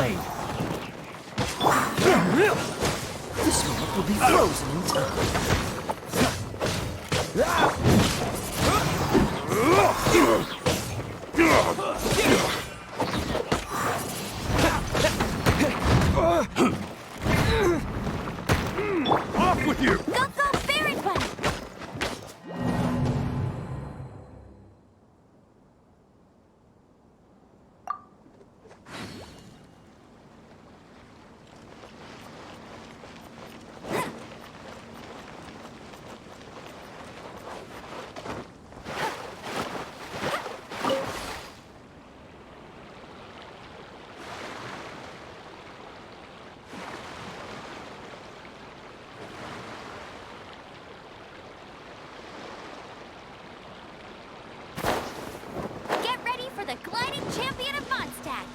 blade. This mark will be frozen in time. Off with you! Go, go, Barry Bunny! Get ready for the gliding champion of Mondstadt!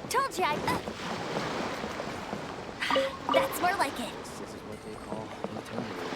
Told you That's more like it. This is what they call intimidating.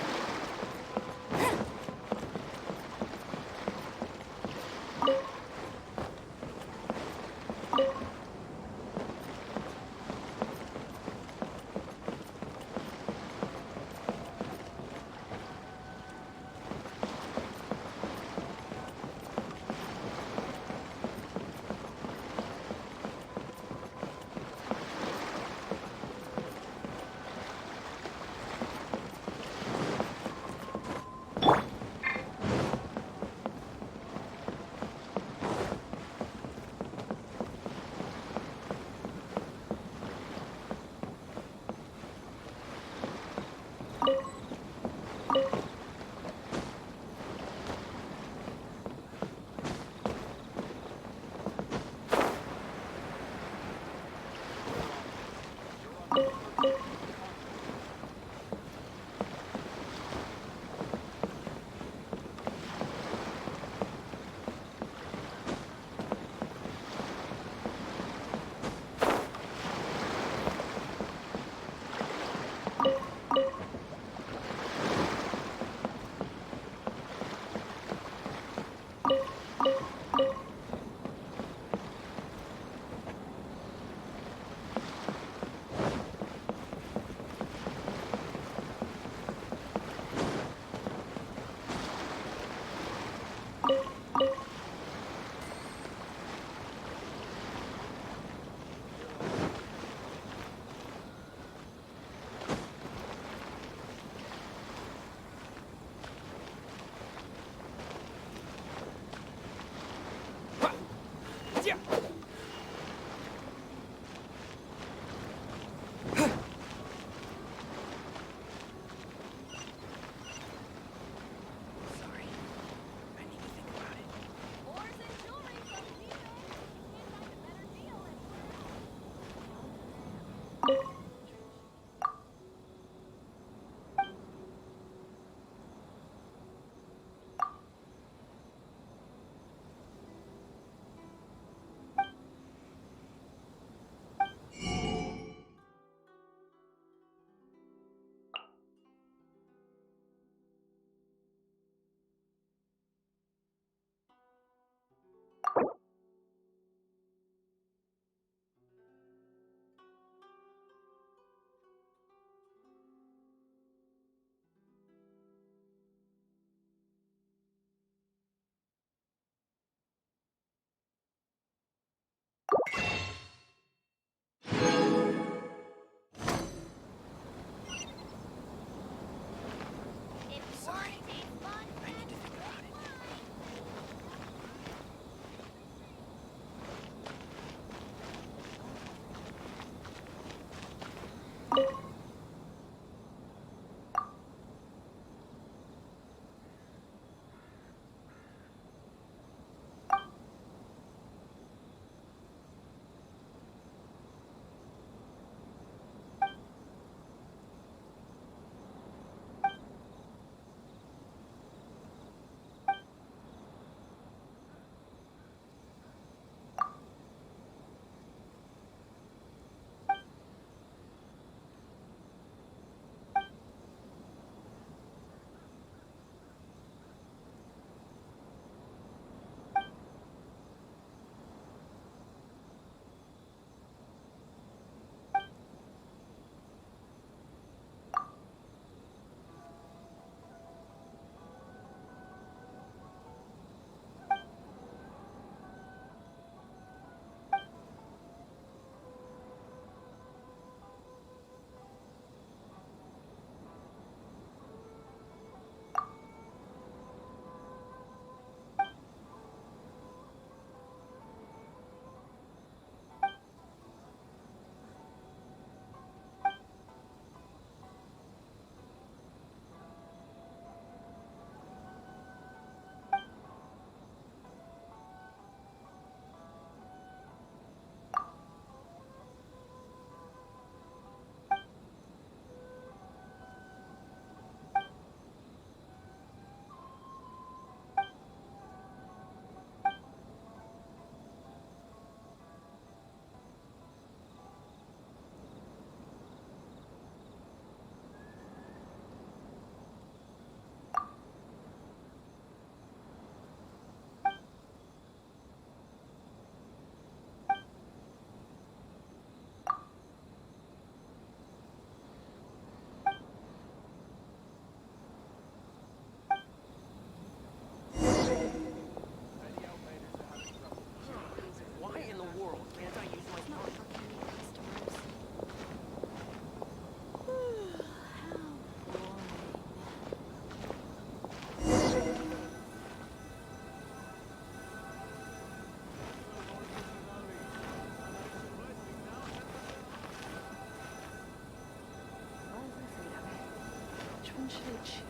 one should I choose?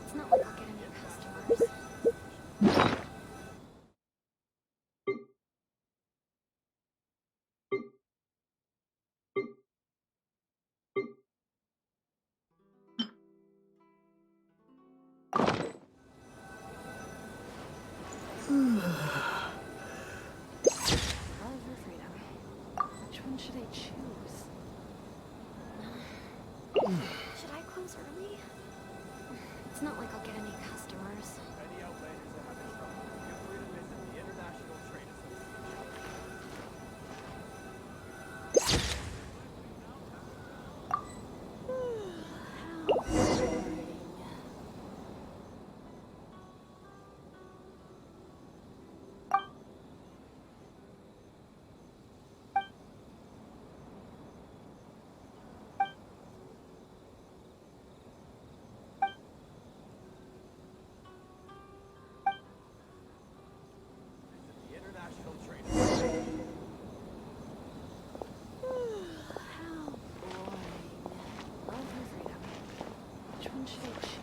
It's not like I'll get any customers. Love or freedom? Which one should I choose? Should I close early? It's not like I'll get any customers. Any outlanders are having trouble. Feel free to visit the International Trade Association. The International Trade Association. How boring. Love or freedom? Which one should I choose?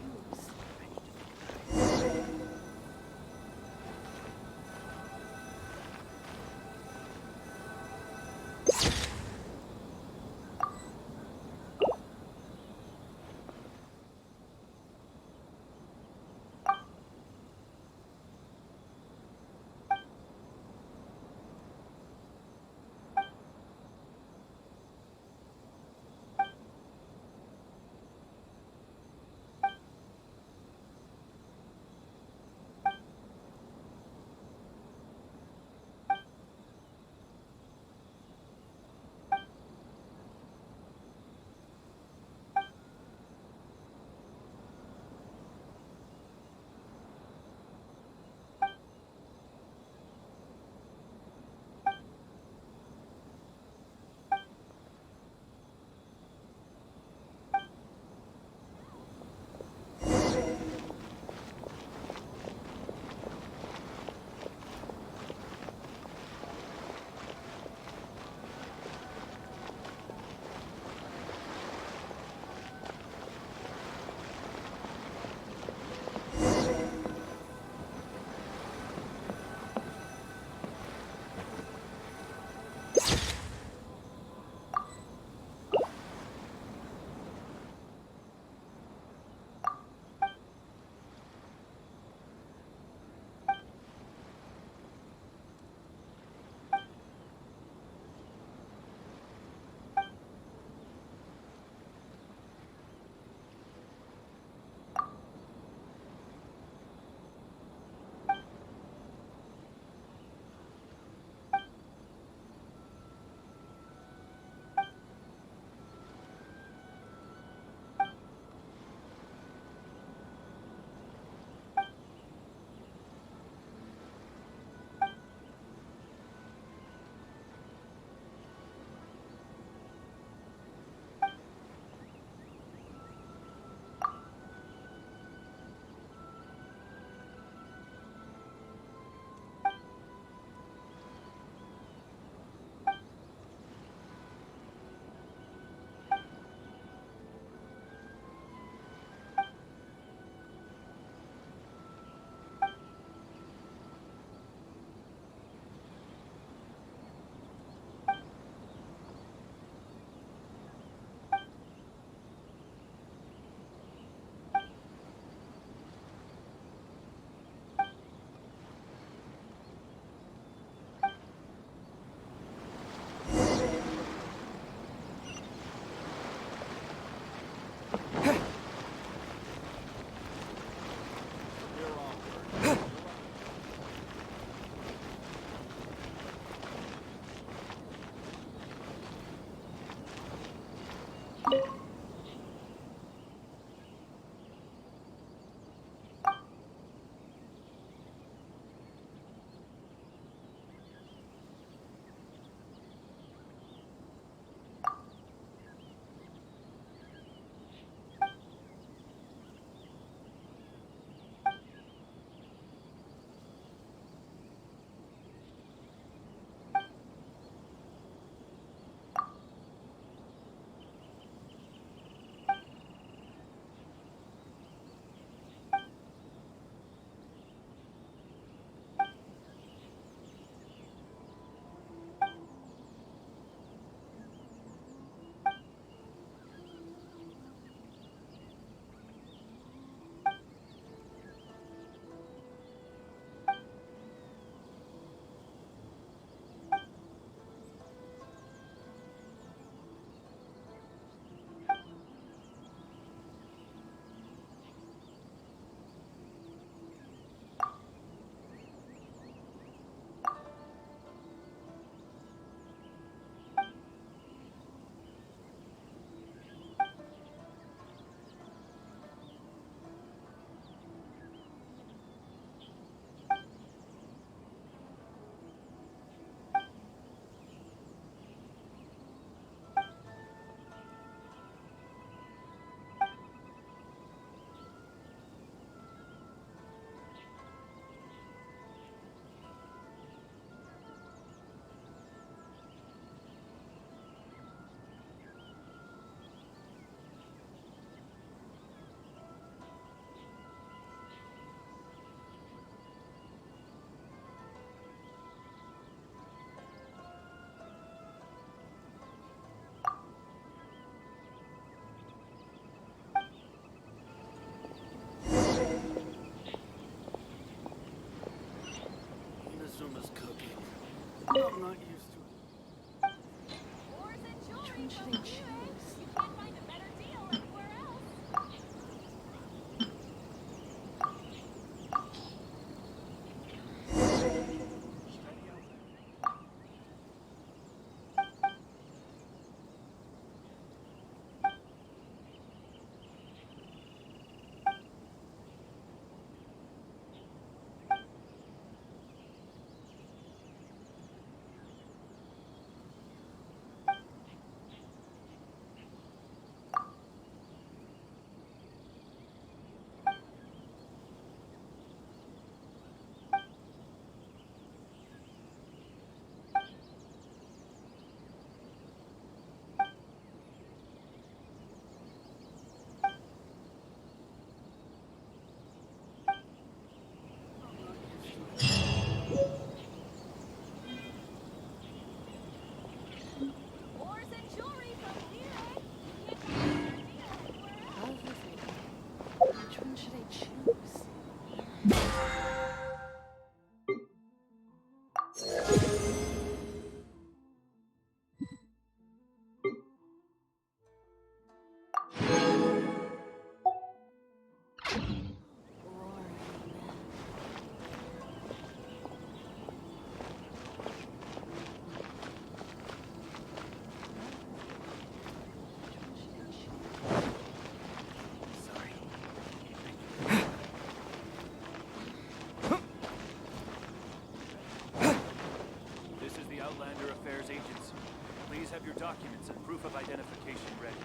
your documents and proof of identification ready.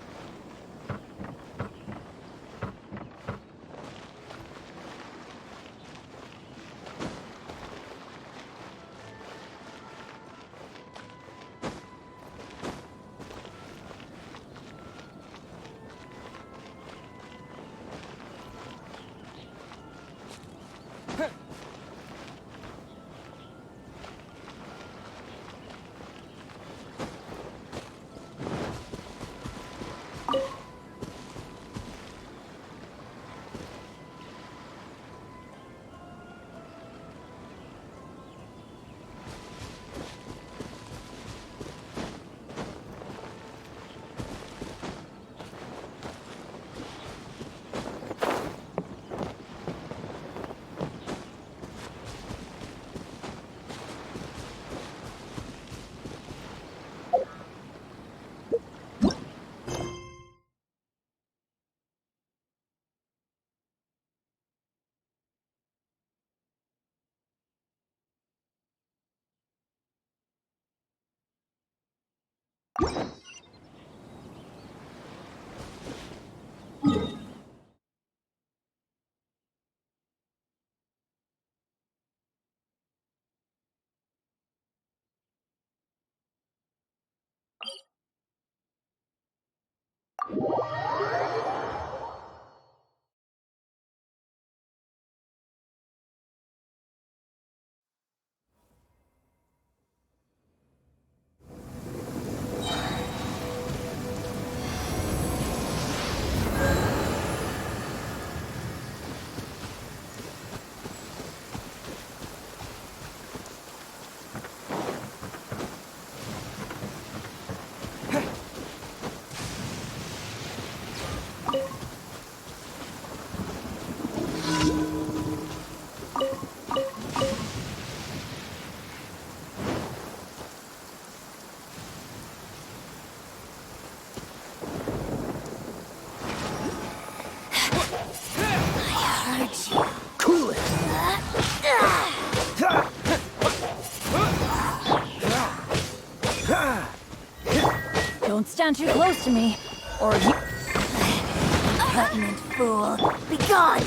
Don't stand too close to me, or you... Impertinent fool! Be gone!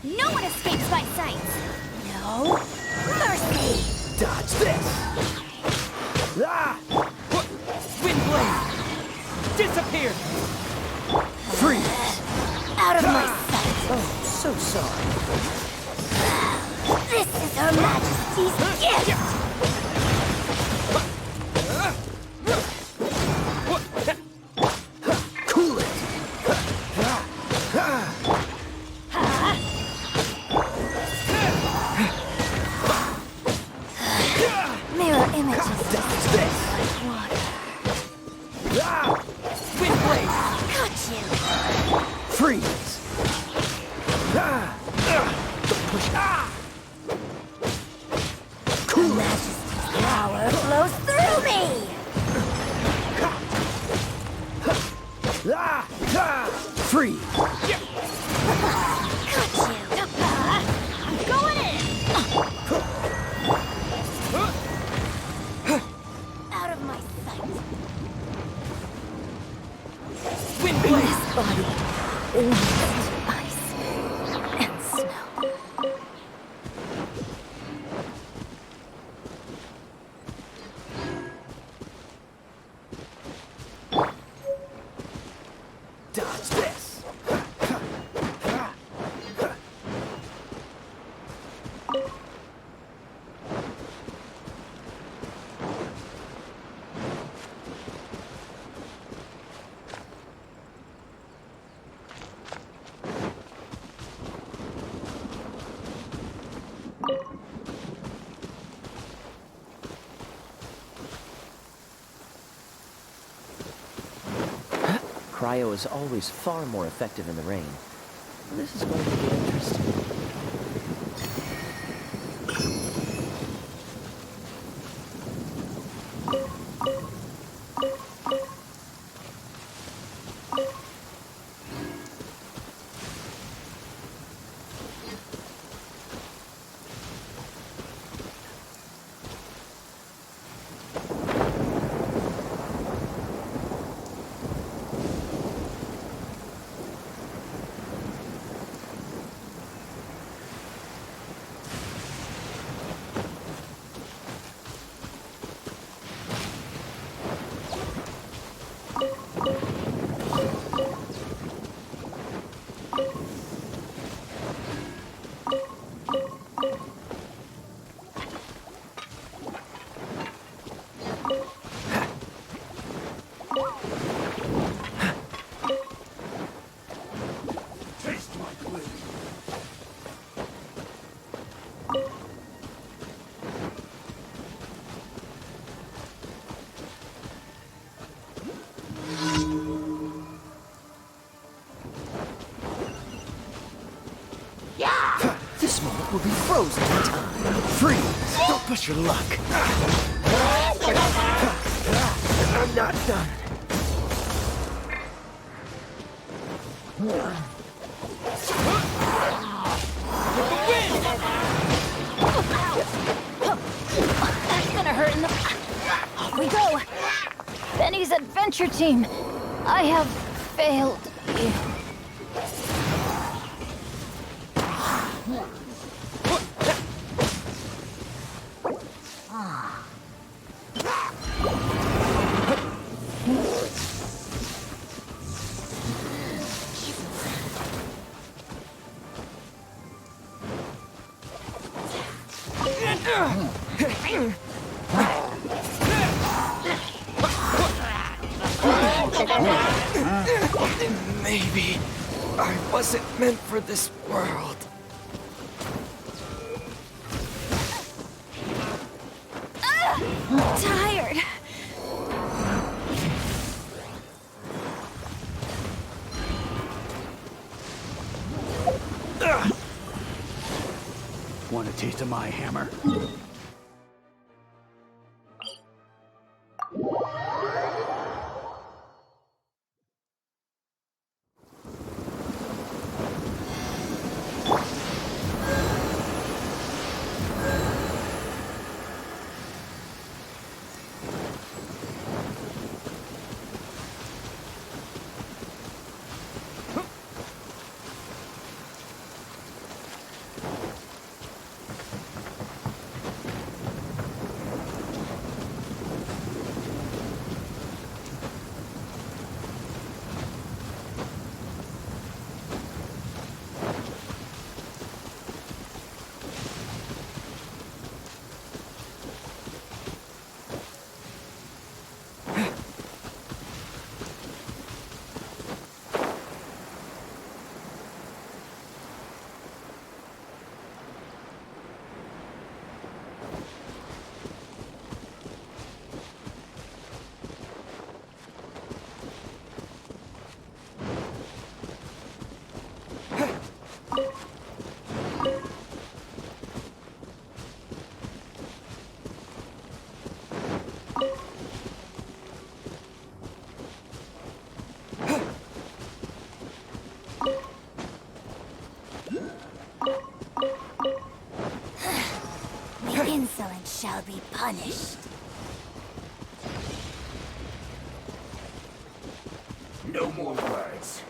No one escapes my sight. No mercy! Dodge this! Ah! Windblade! Disappear! Freeze! Out of my sight! Oh, so sorry. This is Her Majesty's gift! Cool it! Mirror images Dodge this! like water. Ah! Windblade! Got you! Freeze! Ah! Push! Ah! Her Majesty's power flows through me! Ah! Ah! Freeze! Got you! I'm going in. Out of my sight! Windblade! This body lives ice and snow. Dodge this! Cryo is always far more effective in the rain. This is going to get interesting. will be frozen in time. Freeze! Don't push your luck. I'm not done. That's gonna hurt in the... Off we go! Benny's adventure team! I have failed you. Maybe I wasn't meant for this world. Tired. Want a taste of my hammer? The insolent shall be punished. No more words.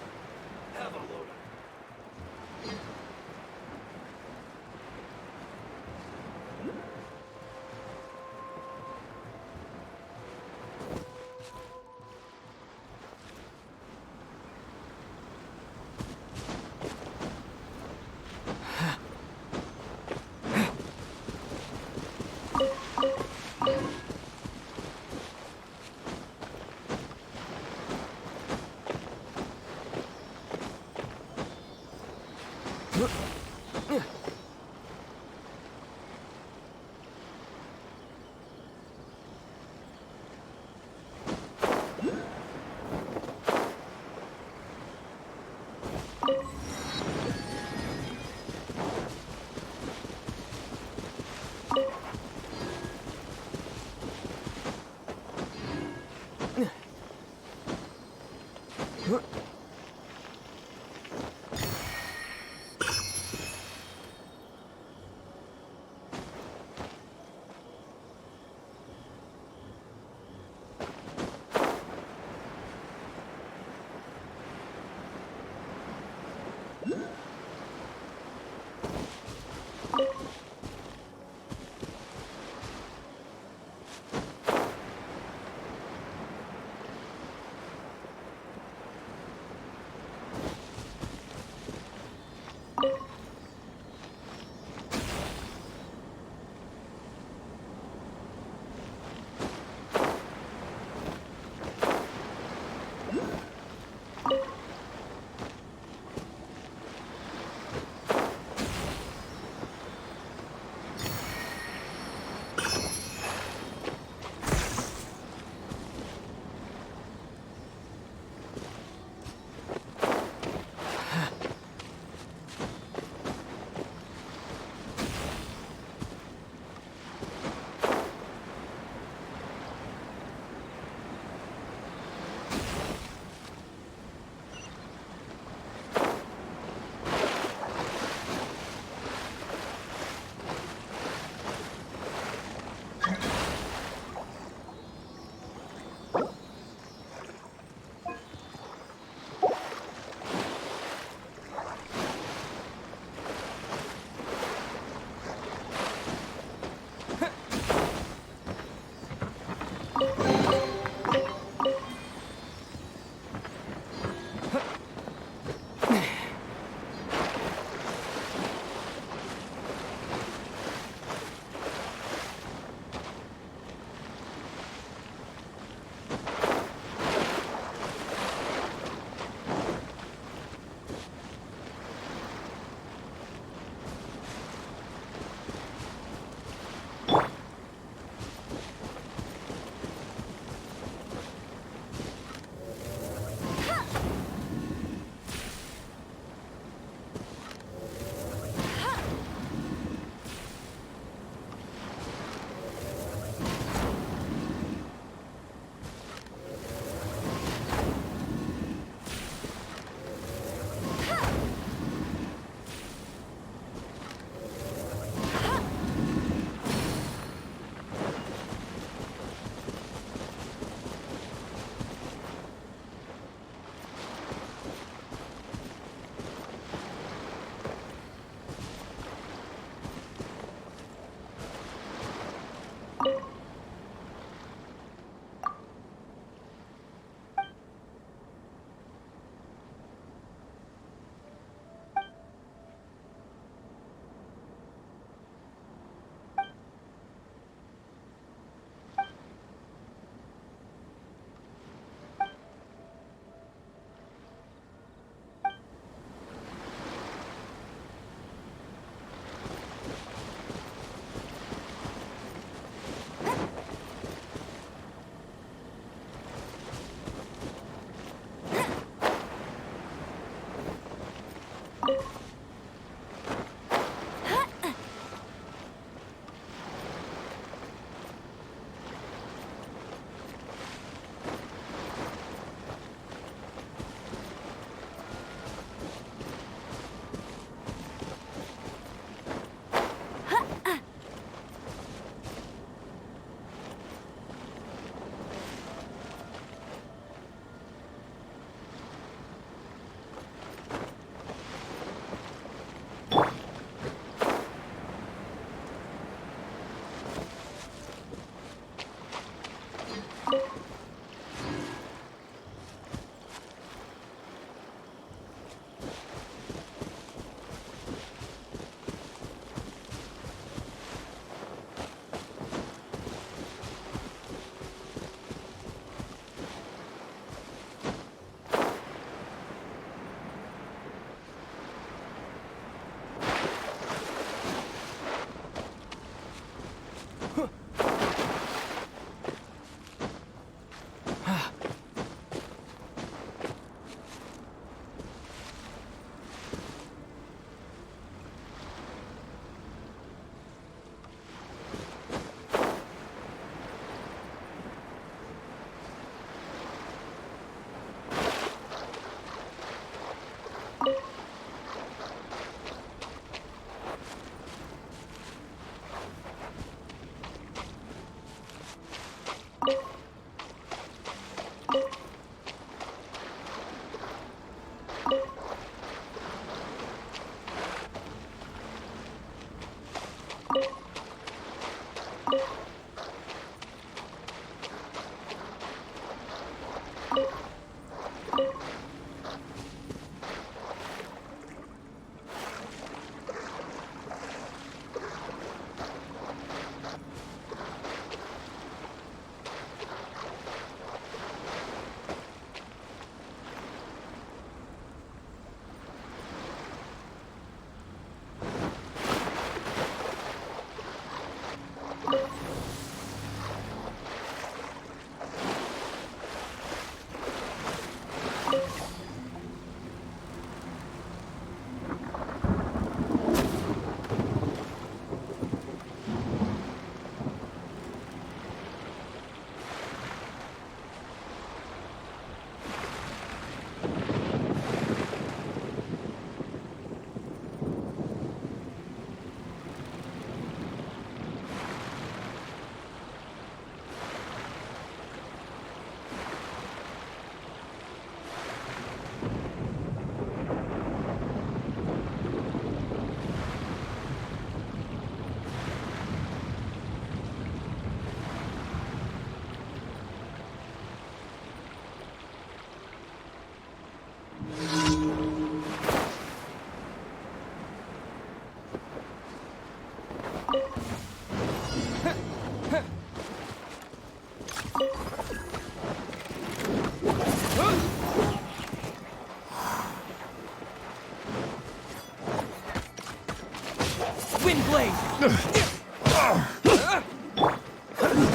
Wind blade.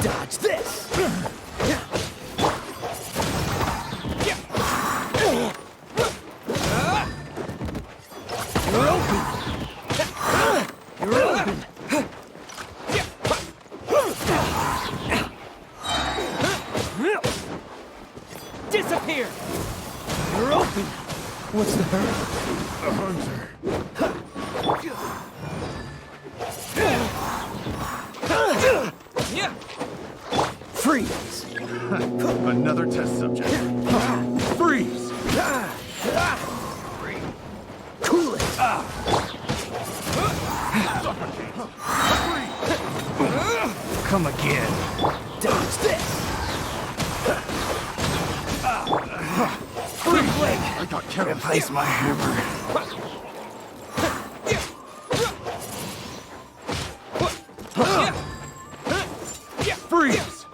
Dodge this. You're open. You're open. Disappear. You're open. What's the hurry? A hunter. Freeze. Another test subject. Freeze! Cool it. Come again. Dodge this. Freeze! I got careless. Replace my hammer. Freeze!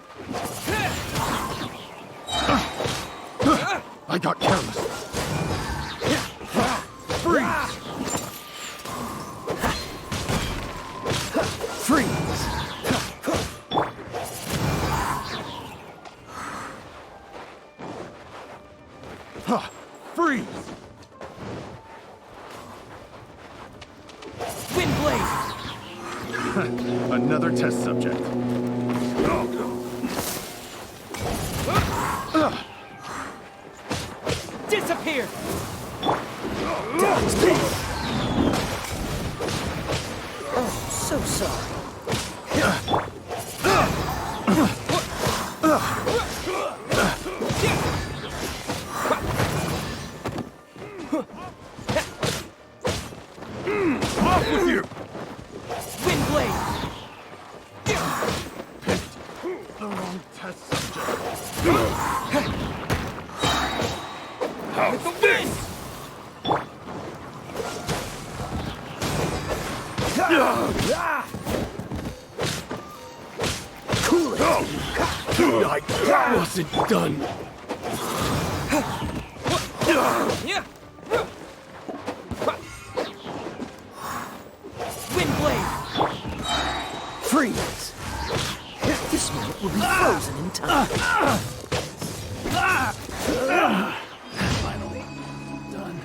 I got careless. Freeze! Freeze. Freeze! Wind blade. Another test subject. Disappear. Dodge this. Oh, so sorry. Off with you! Wind blade. Picked the wrong test subject. How's the wind? Cool it. I wasn't done. Wind blade. Freeze. This moment will be frozen in time. Finally done.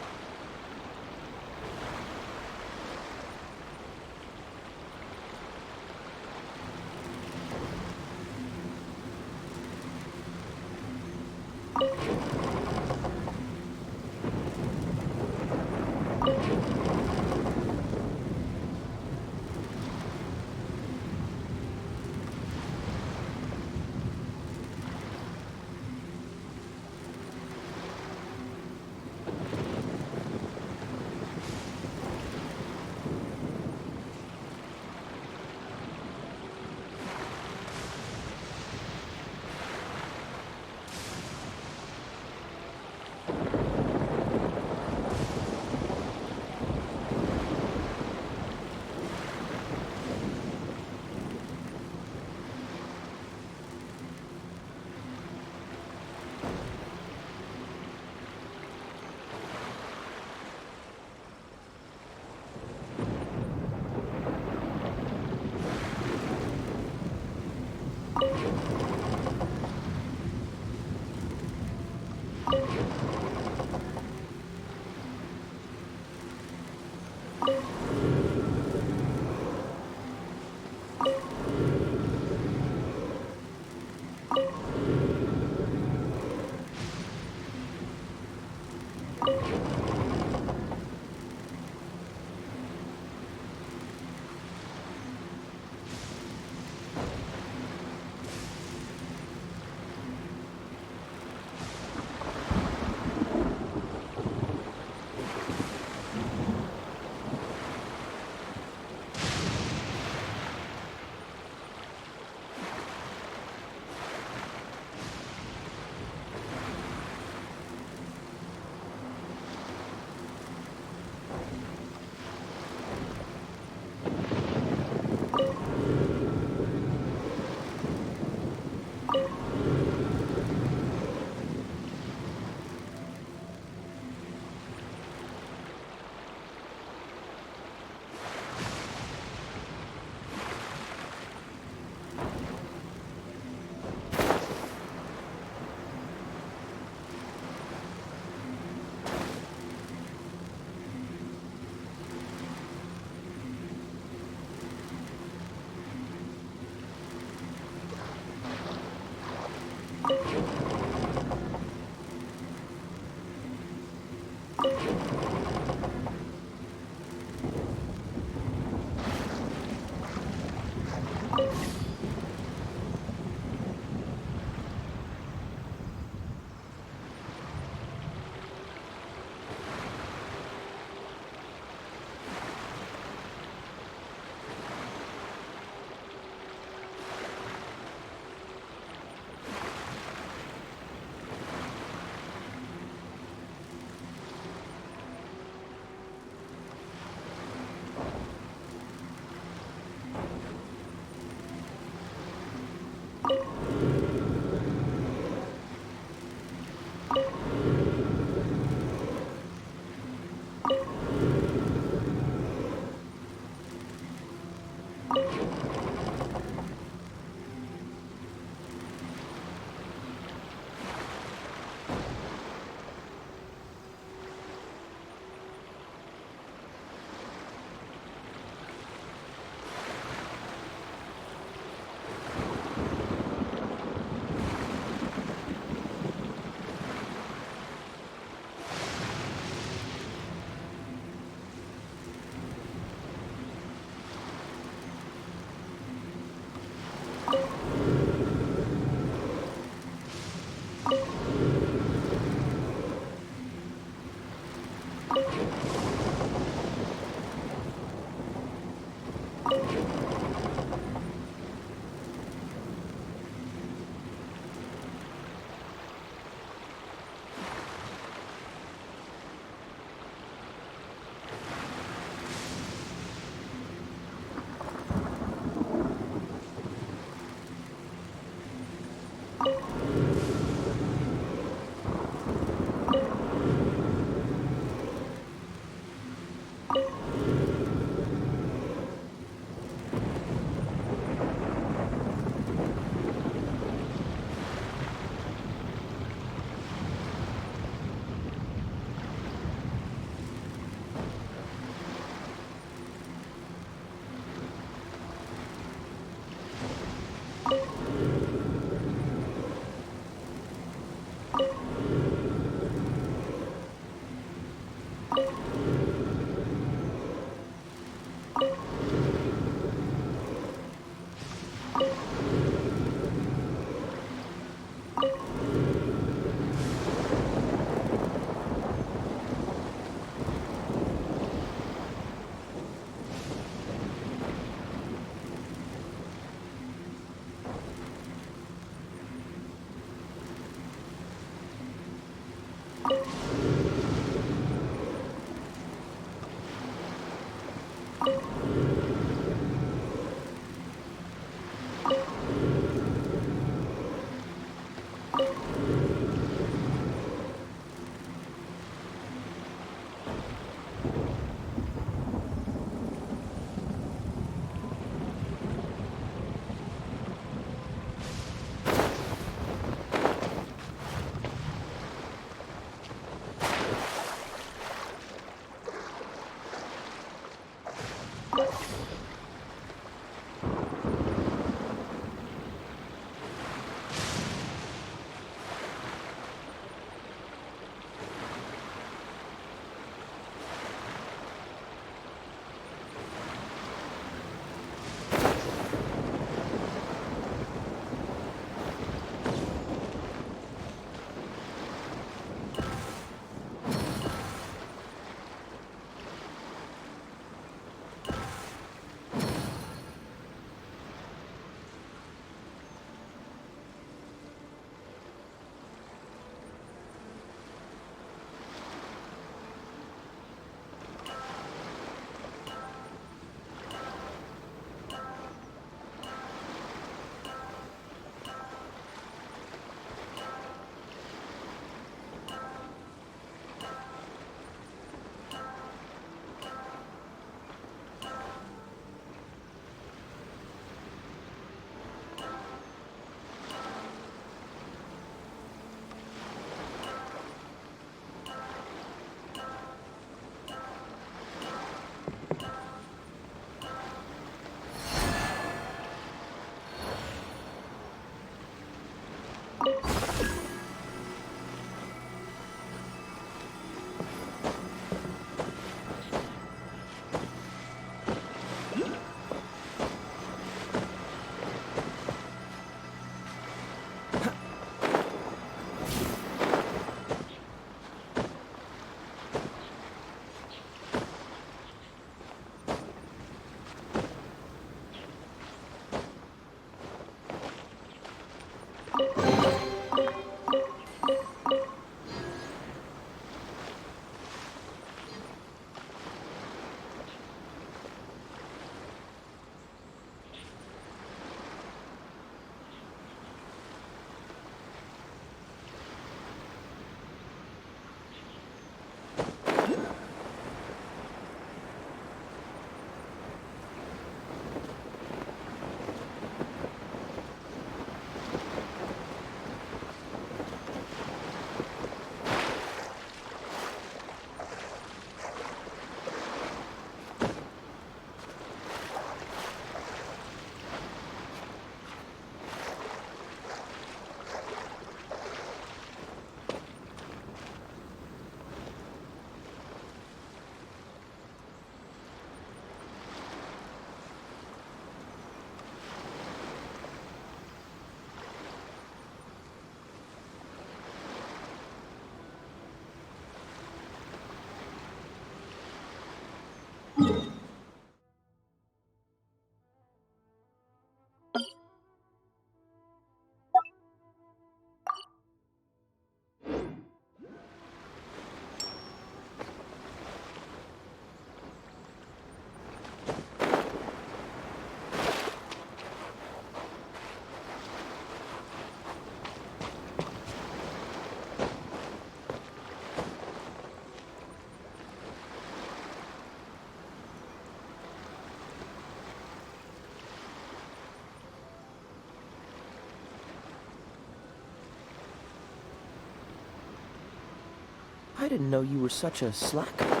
I didn't know you were such a slacker.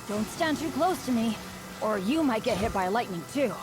Don't stand too close to me, or you might get hit by lightning too.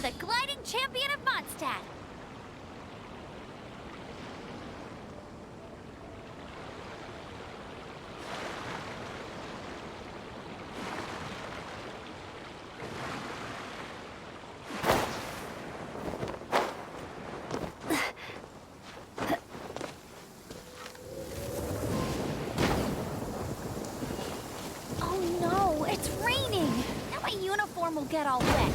The gliding champion of Mondstadt. Oh no, it's raining. Now my uniform will get all wet.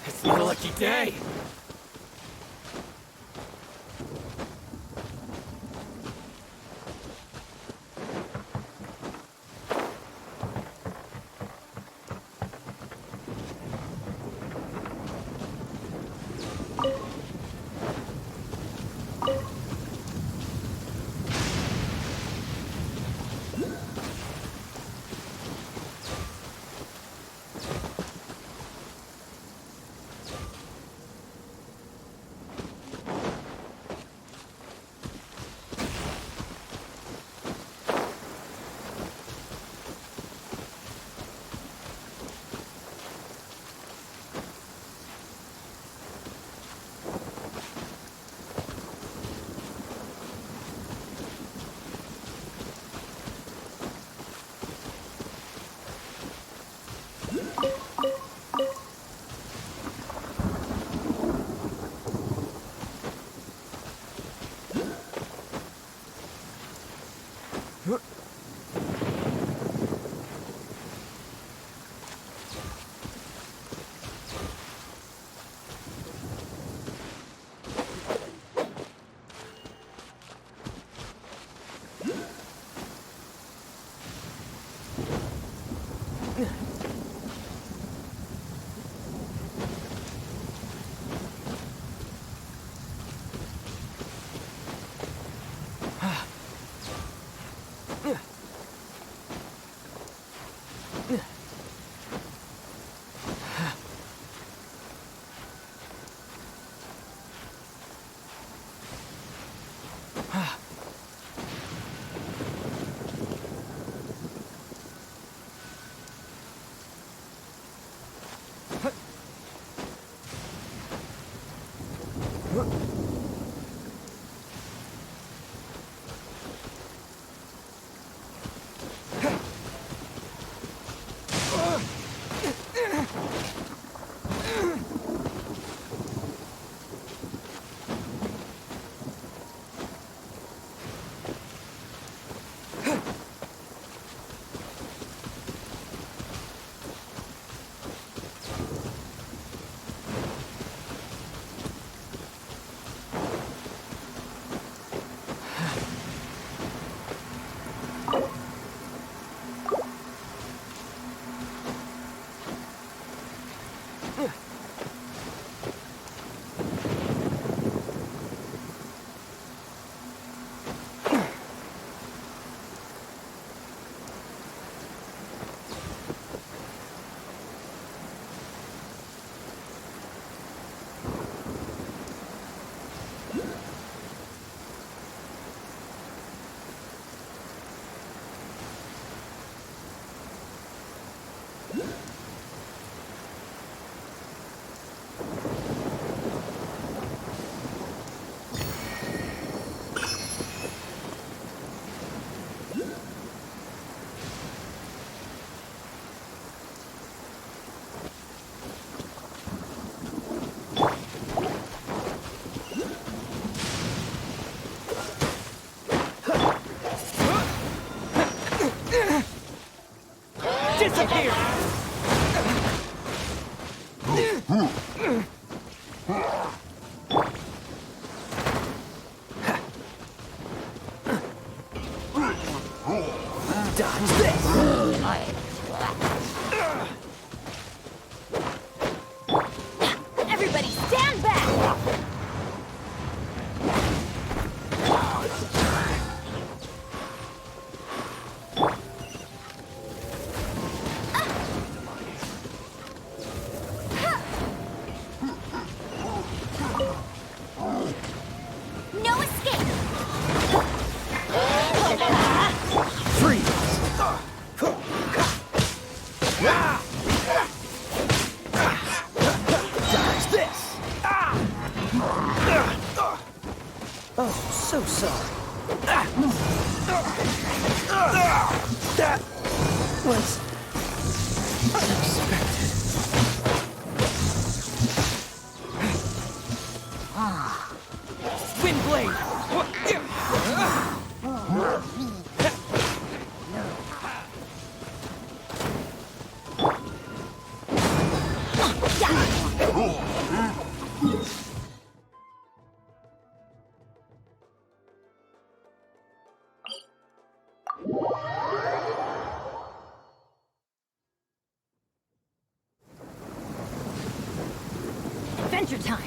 It's my lucky day. Dodge this! Everybody stand back! No escape! Freeze! Dodge this! Oh, so sorry. That was unexpected. Wind blade! Adventure time!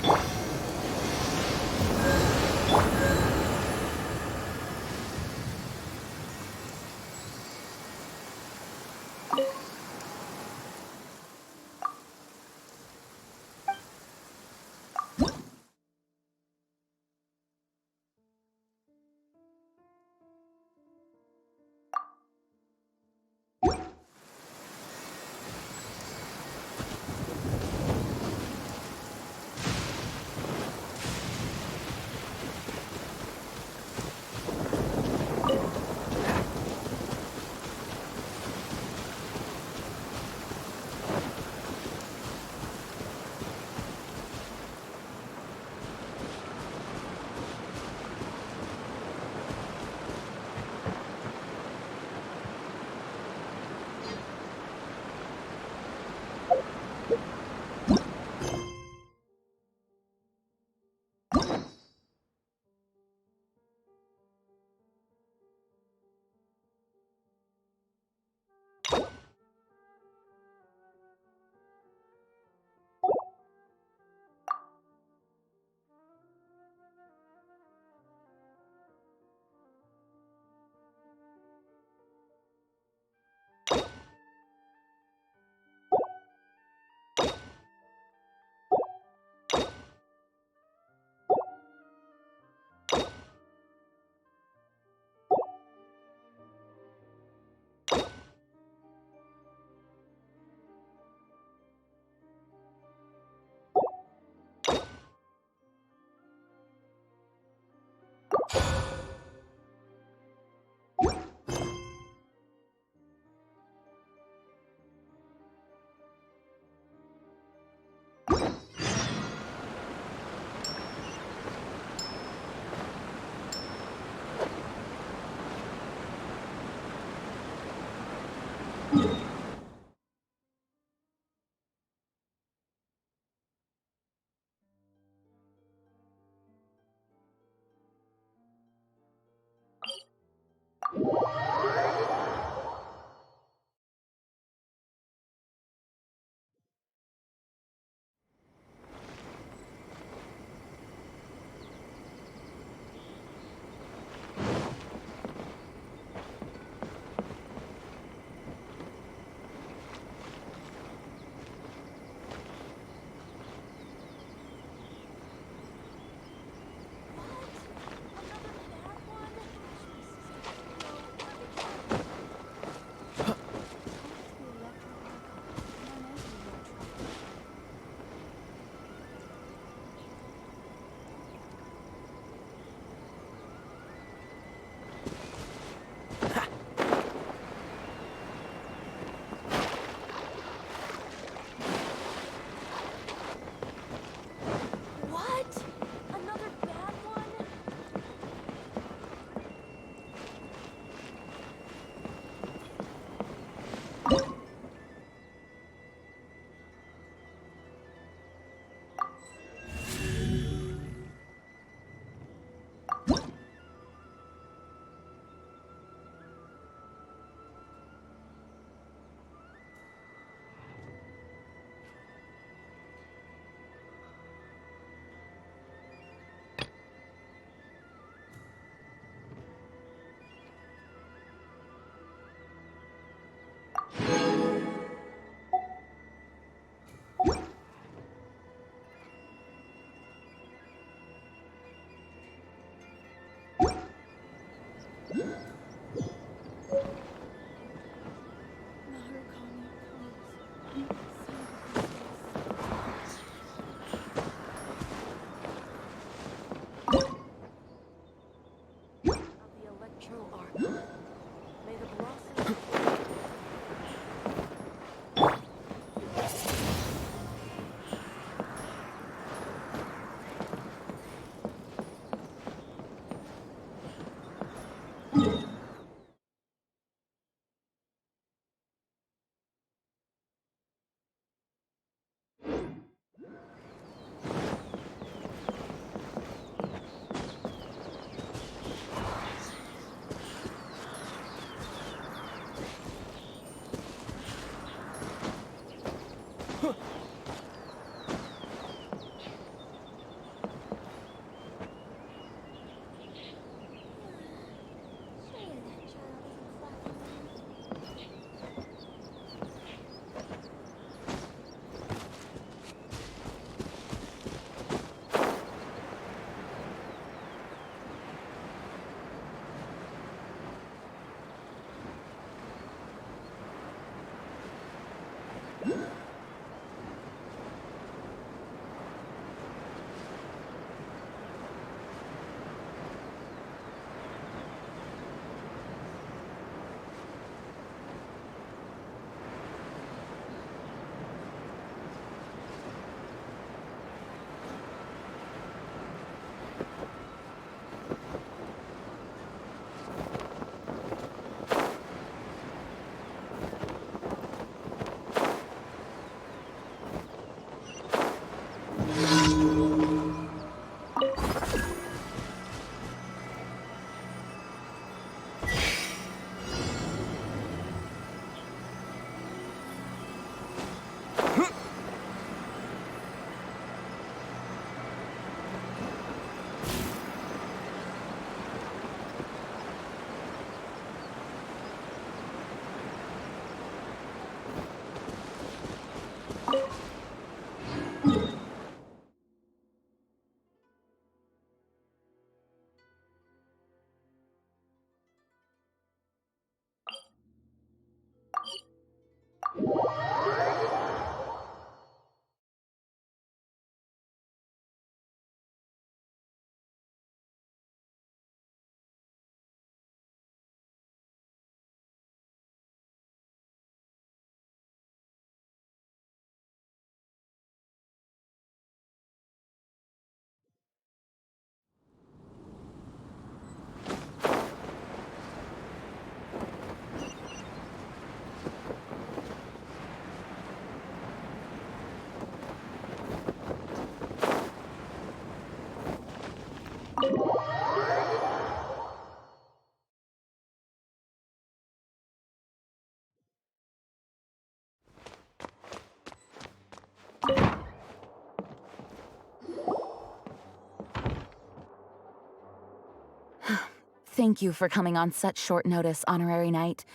Thank you for coming on such short notice, Honorary Knight.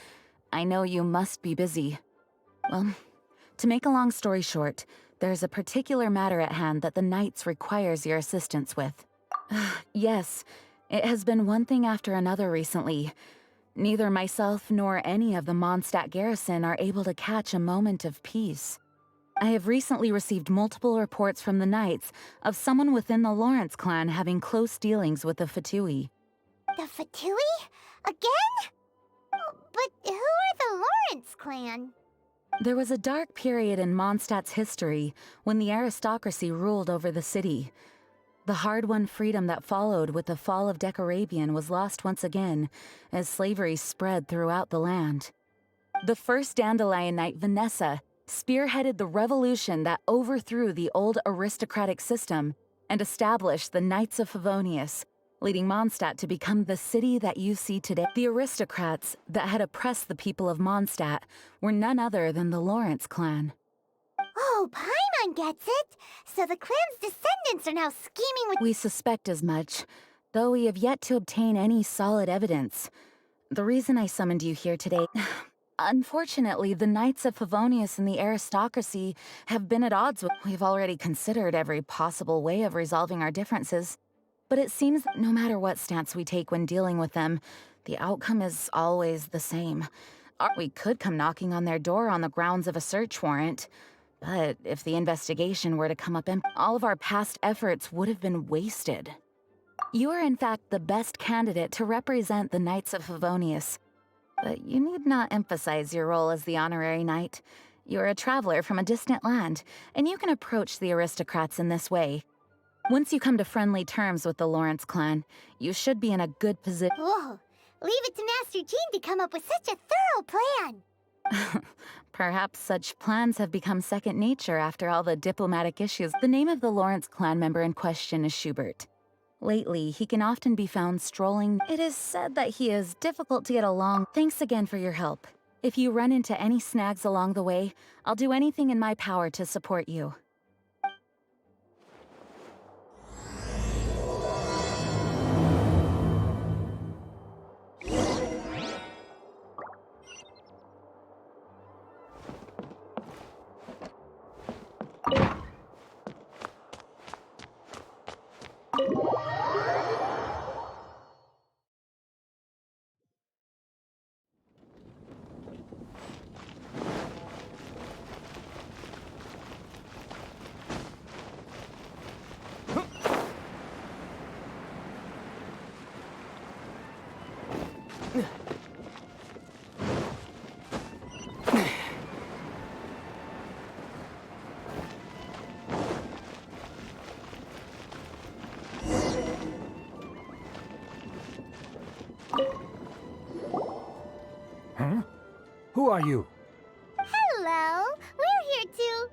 I know you must be busy. Well, to make a long story short, there's a particular matter at hand that the Knights requires your assistance with. Yes, it has been one thing after another recently. Neither myself nor any of the Mondstadt garrison are able to catch a moment of peace. I have recently received multiple reports from the Knights of someone within the Lawrence clan having close dealings with the sᴜჯbsᴄɪɪ. The sᴜჯbsᴄɪɪ? Again? Oh, but who are the Lawrence clan? There was a dark period in Mondstadt's history when the aristocracy ruled over the city. The hard-won freedom that followed with the fall of Decarabian was lost once again as slavery spread throughout the land. The first Dandelion Knight, Vanessa, spearheaded the revolution that overthrew the old aristocratic system and established the Knights of Favonius, leading Mondstadt to become the city that you see today. The aristocrats that had oppressed the people of Mondstadt were none other than the Lawrence clan. Oh, Paimon gets it! So the clan's descendants are now scheming with— We suspect as much, though we have yet to obtain any solid evidence. The reason I summoned you here today— Unfortunately, the Knights of Favonius and the aristocracy have been at odds with— We've already considered every possible way of resolving our differences, but it seems that no matter what stance we take when dealing with them, the outcome is always the same. We could come knocking on their door on the grounds of a search warrant, but if the investigation were to come up empty, all of our past efforts would have been wasted. You are in fact the best candidate to represent the Knights of Favonius. But you need not emphasize your role as the honorary knight. You're a traveler from a distant land, and you can approach the aristocrats in this way. Once you come to friendly terms with the Lawrence clan, you should be in a good position. Whoa! Leave it to Master Jean to come up with such a thorough plan! Perhaps such plans have become second nature after all the diplomatic issues. The name of the Lawrence clan member in question is Schubert. Lately, he can often be found strolling. It is said that he is difficult to get along. Thanks again for your help. If you run into any snags along the way, I'll do anything in my power to support you. Who are you? Hello! We're here to—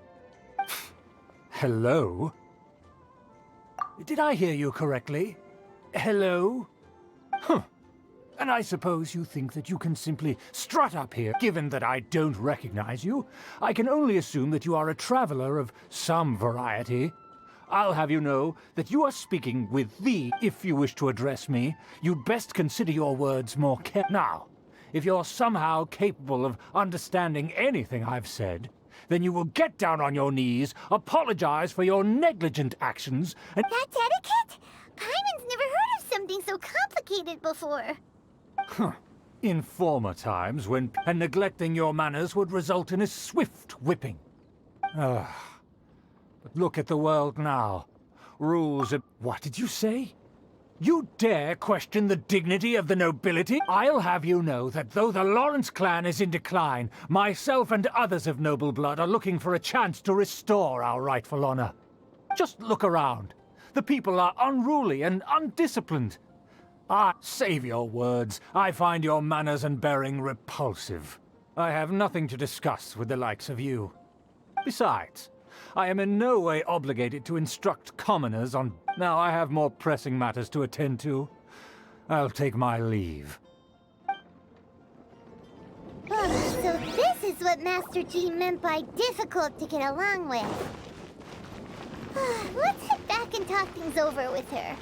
Hello? Did I hear you correctly? Hello? Huh. And I suppose you think that you can simply strut up here. Given that I don't recognize you, I can only assume that you are a traveler of some variety. I'll have you know that you are speaking with thee. If you wish to address me, you'd best consider your words more carefully. Now, if you're somehow capable of understanding anything I've said, then you will get down on your knees, apologize for your negligent actions, and— That's etiquette? Paimon's never heard of something so complicated before. Huh. In former times, when and neglecting your manners would result in a swift whipping. But look at the world now. Rules of— What did you say? You dare question the dignity of the nobility? I'll have you know that though the Lawrence clan is in decline, myself and others of noble blood are looking for a chance to restore our rightful honor. Just look around. The people are unruly and undisciplined. Save your words. I find your manners and bearing repulsive. I have nothing to discuss with the likes of you. Besides, I am in no way obligated to instruct commoners on— Now I have more pressing matters to attend to. I'll take my leave. So this is what Master G meant by difficult to get along with. Let's head back and talk things over with her.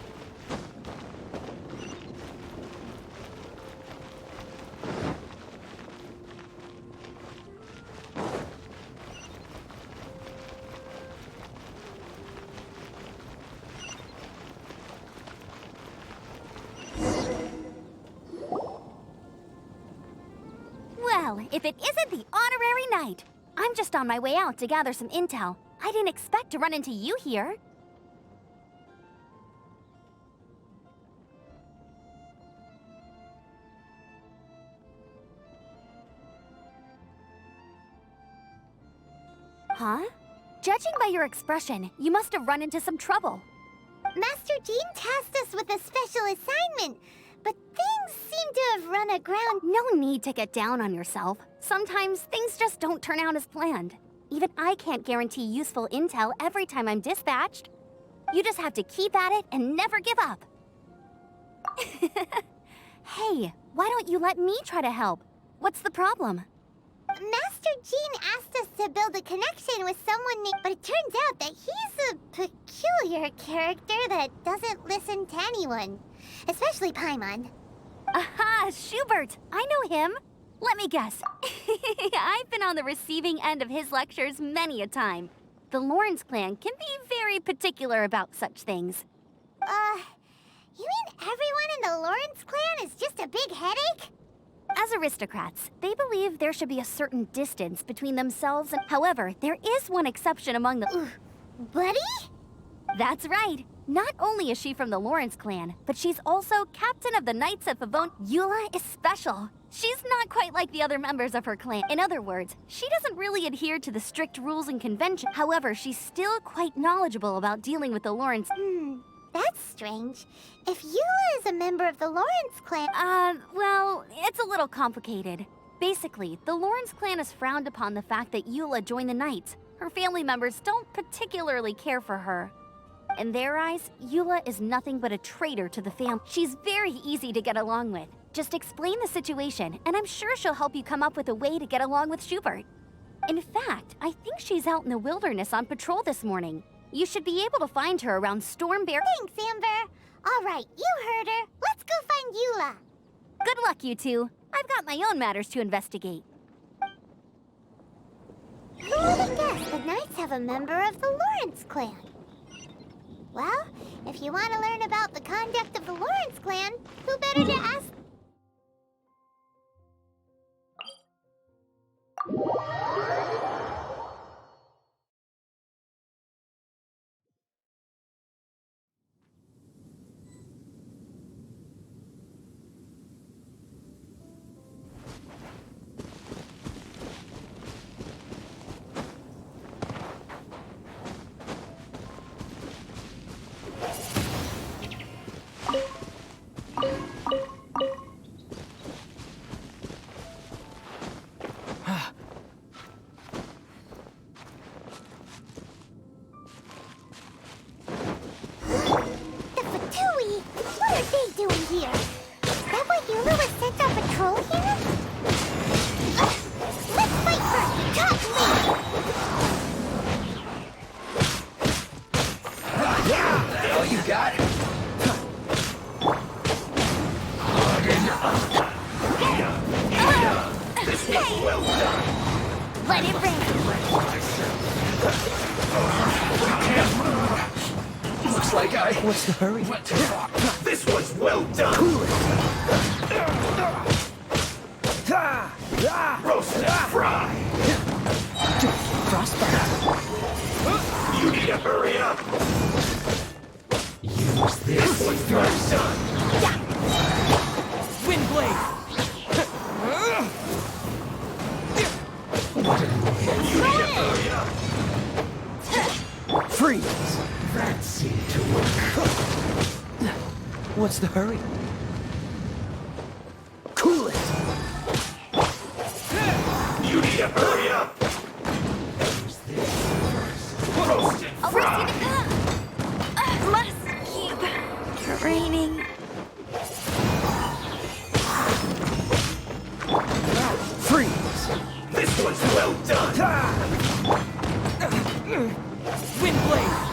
Well, if it isn't the honorary knight. I'm just on my way out to gather some intel. I didn't expect to run into you here. Huh? Judging by your expression, you must have run into some trouble. Master Jean tasked us with a special assignment, but things seem to have run aground. No need to get down on yourself. Sometimes things just don't turn out as planned. Even I can't guarantee useful intel every time I'm dispatched. You just have to keep at it and never give up. Hey, why don't you let me try to help? What's the problem? Master Jean asked us to build a connection with someone named, but it turns out that he's a peculiar character that doesn't listen to anyone, especially Paimon. Aha, Schubert! I know him. Let me guess. I've been on the receiving end of his lectures many a time. The Lawrence clan can be very particular about such things. You mean everyone in the Lawrence clan is just a big headache? As aristocrats, they believe there should be a certain distance between themselves and... However, there is one exception among the... Buddy? That's right. Not only is she from the Lawrence clan, but she's also captain of the Knights of Favon. Eula is special. She's not quite like the other members of her clan. In other words, she doesn't really adhere to the strict rules and conventions. However, she's still quite knowledgeable about dealing with the Lawrence. That's strange. If Eula is a member of the Lawrence clan... Well, it's a little complicated. Basically, the Lawrence clan is frowned upon the fact that Eula joined the Knights. Her family members don't particularly care for her. In their eyes, Eula is nothing but a traitor to the family. She's very easy to get along with. Just explain the situation, and I'm sure she'll help you come up with a way to get along with Schubert. In fact, I think she's out in the wilderness on patrol this morning. You should be able to find her around Stormbear. Thanks, Amber. All right, you heard her. Let's go find Eula. Good luck, you two. I've got my own matters to investigate. Who would have guessed the Knights have a member of the Lawrence clan? Well, if you want to learn about the conduct of the Lawrence clan, who better to ask? What's the hurry? This was well done! Roast and fry! Frostbite! You need to hurry up! Use this was well done! Windblade! You need to hurry up! Freeze! That seemed to work. What's the hurry? Cool it! You need to hurry up! Use this first. Roast and fry! Must keep training. Freeze! This was well done! Windblade!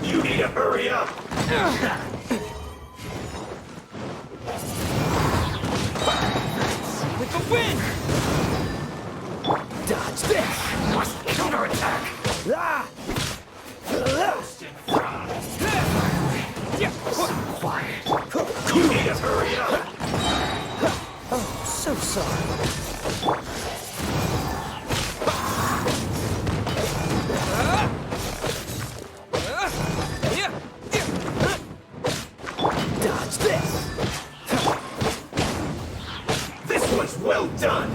You need to hurry up! With the wind! Dodge this! Must counterattack! Ah! Roast and fry! Yeah. Quiet! You need to hurry up! Oh, so sorry. Dodge this! This one's well done!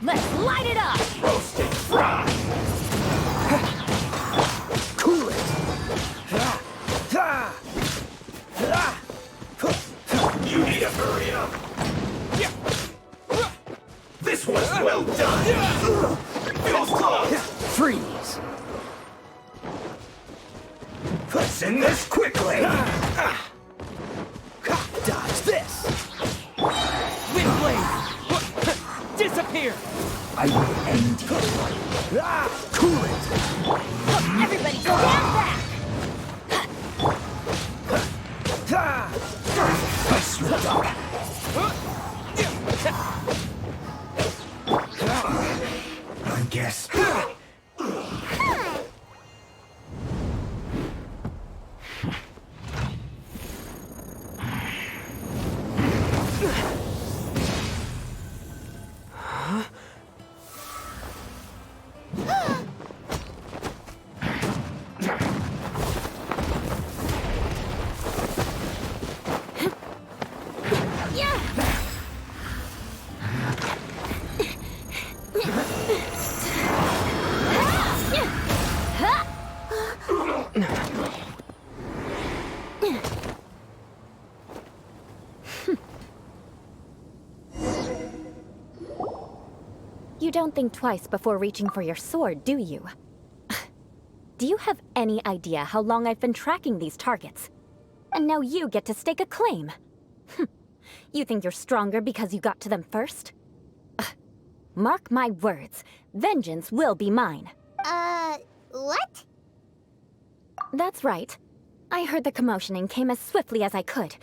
Let's light it up! Roast and fry! Cool it! You need to hurry up! This one's well done! Feels close! Freeze! Let's end this quickly! Dodge this! Windblade! Disappear! I will end you! Cool it! Everybody stand back! I swear to I guess. You don't think twice before reaching for your sword, do you? Do you have any idea how long I've been tracking these targets? And now you get to stake a claim. You think you're stronger because you got to them first? Mark my words, vengeance will be mine. What? That's right. I heard the commotion and came as swiftly as I could,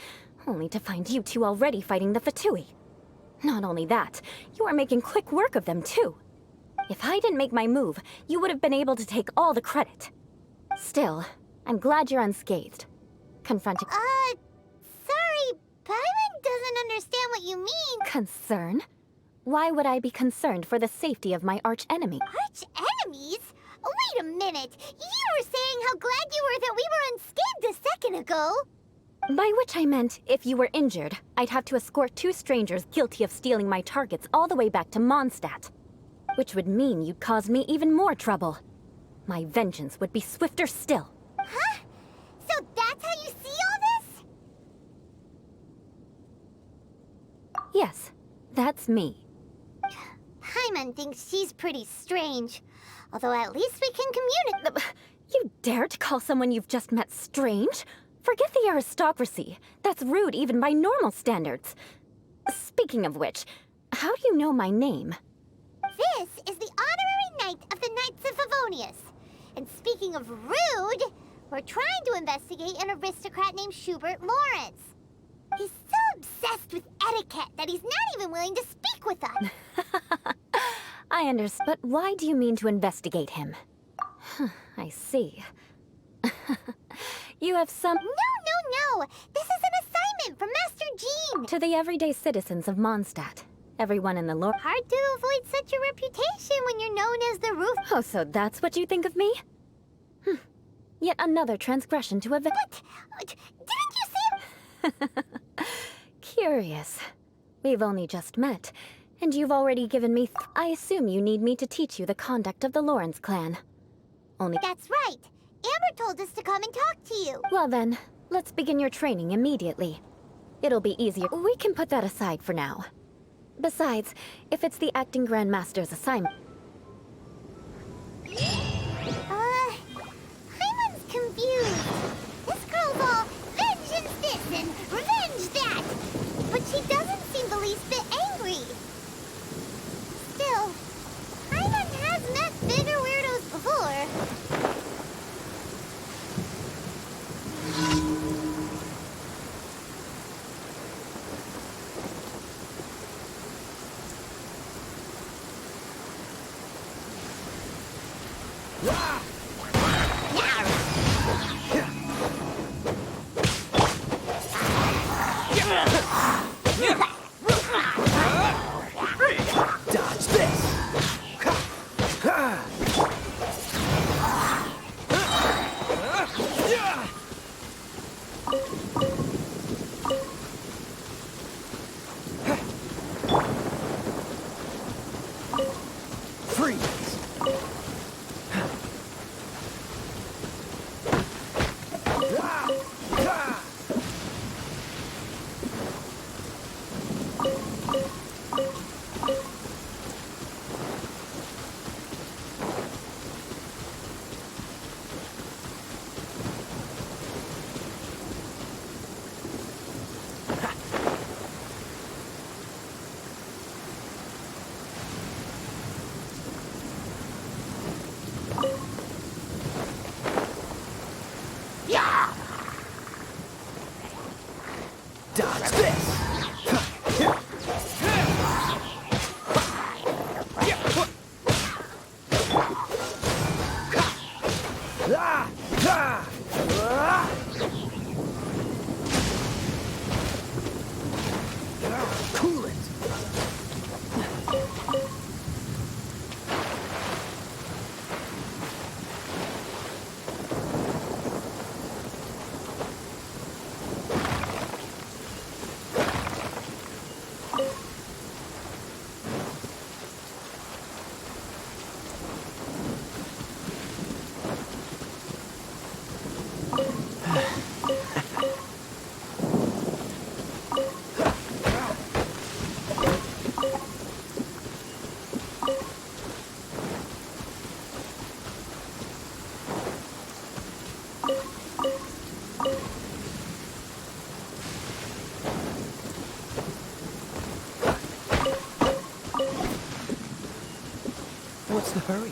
only to find you two already fighting the Fatui. Not only that, you are making quick work of them too. If I didn't make my move, you would have been able to take all the credit. Still, I'm glad you're unscathed. Confronting— Sorry, Paimon doesn't understand what you mean. Concern? Why would I be concerned for the safety of my arch-enemy? Arch-enemies? Wait a minute! You were saying how glad you were that we were unscathed a second ago! By which I meant, if you were injured, I'd have to escort two strangers guilty of stealing my targets all the way back to Mondstadt. Which would mean you'd cause me even more trouble. My vengeance would be swifter still. Huh? So that's how you see all this? Yes, that's me. Paimon thinks she's pretty strange. Although at least we can communicate. You dare to call someone you've just met strange? Forget the aristocracy. That's rude even by normal standards. Speaking of which, how do you know my name? This is the honorary knight of the Knights of Favonius. And speaking of rude, we're trying to investigate an aristocrat named Schubert Lawrence. He's so obsessed with etiquette that he's not even willing to speak with us. I understand, but why do you mean to investigate him? I see. You have some— No! This is an assignment from Master Jean! To the everyday citizens of Mondstadt. Everyone in the lore— Hard to avoid such a reputation when you're known as the roof— Oh, so that's what you think of me? Yet another transgression to a— But— didn't you say— Curious. We've only just met, and you've already given me— I assume you need me to teach you the conduct of the Lawrence clan. Only— That's right! Amber told us to come and talk to you! Well then, let's begin your training immediately. It'll be easier— We can put that aside for now. Besides, if it's the acting Grandmaster's assignment— Paimon's confused. This girl's all vengeance this and revenge that. But she doesn't seem the least bit angry. Still, Paimon has met bigger weirdos before. What's this? Cool it. What's the hurry?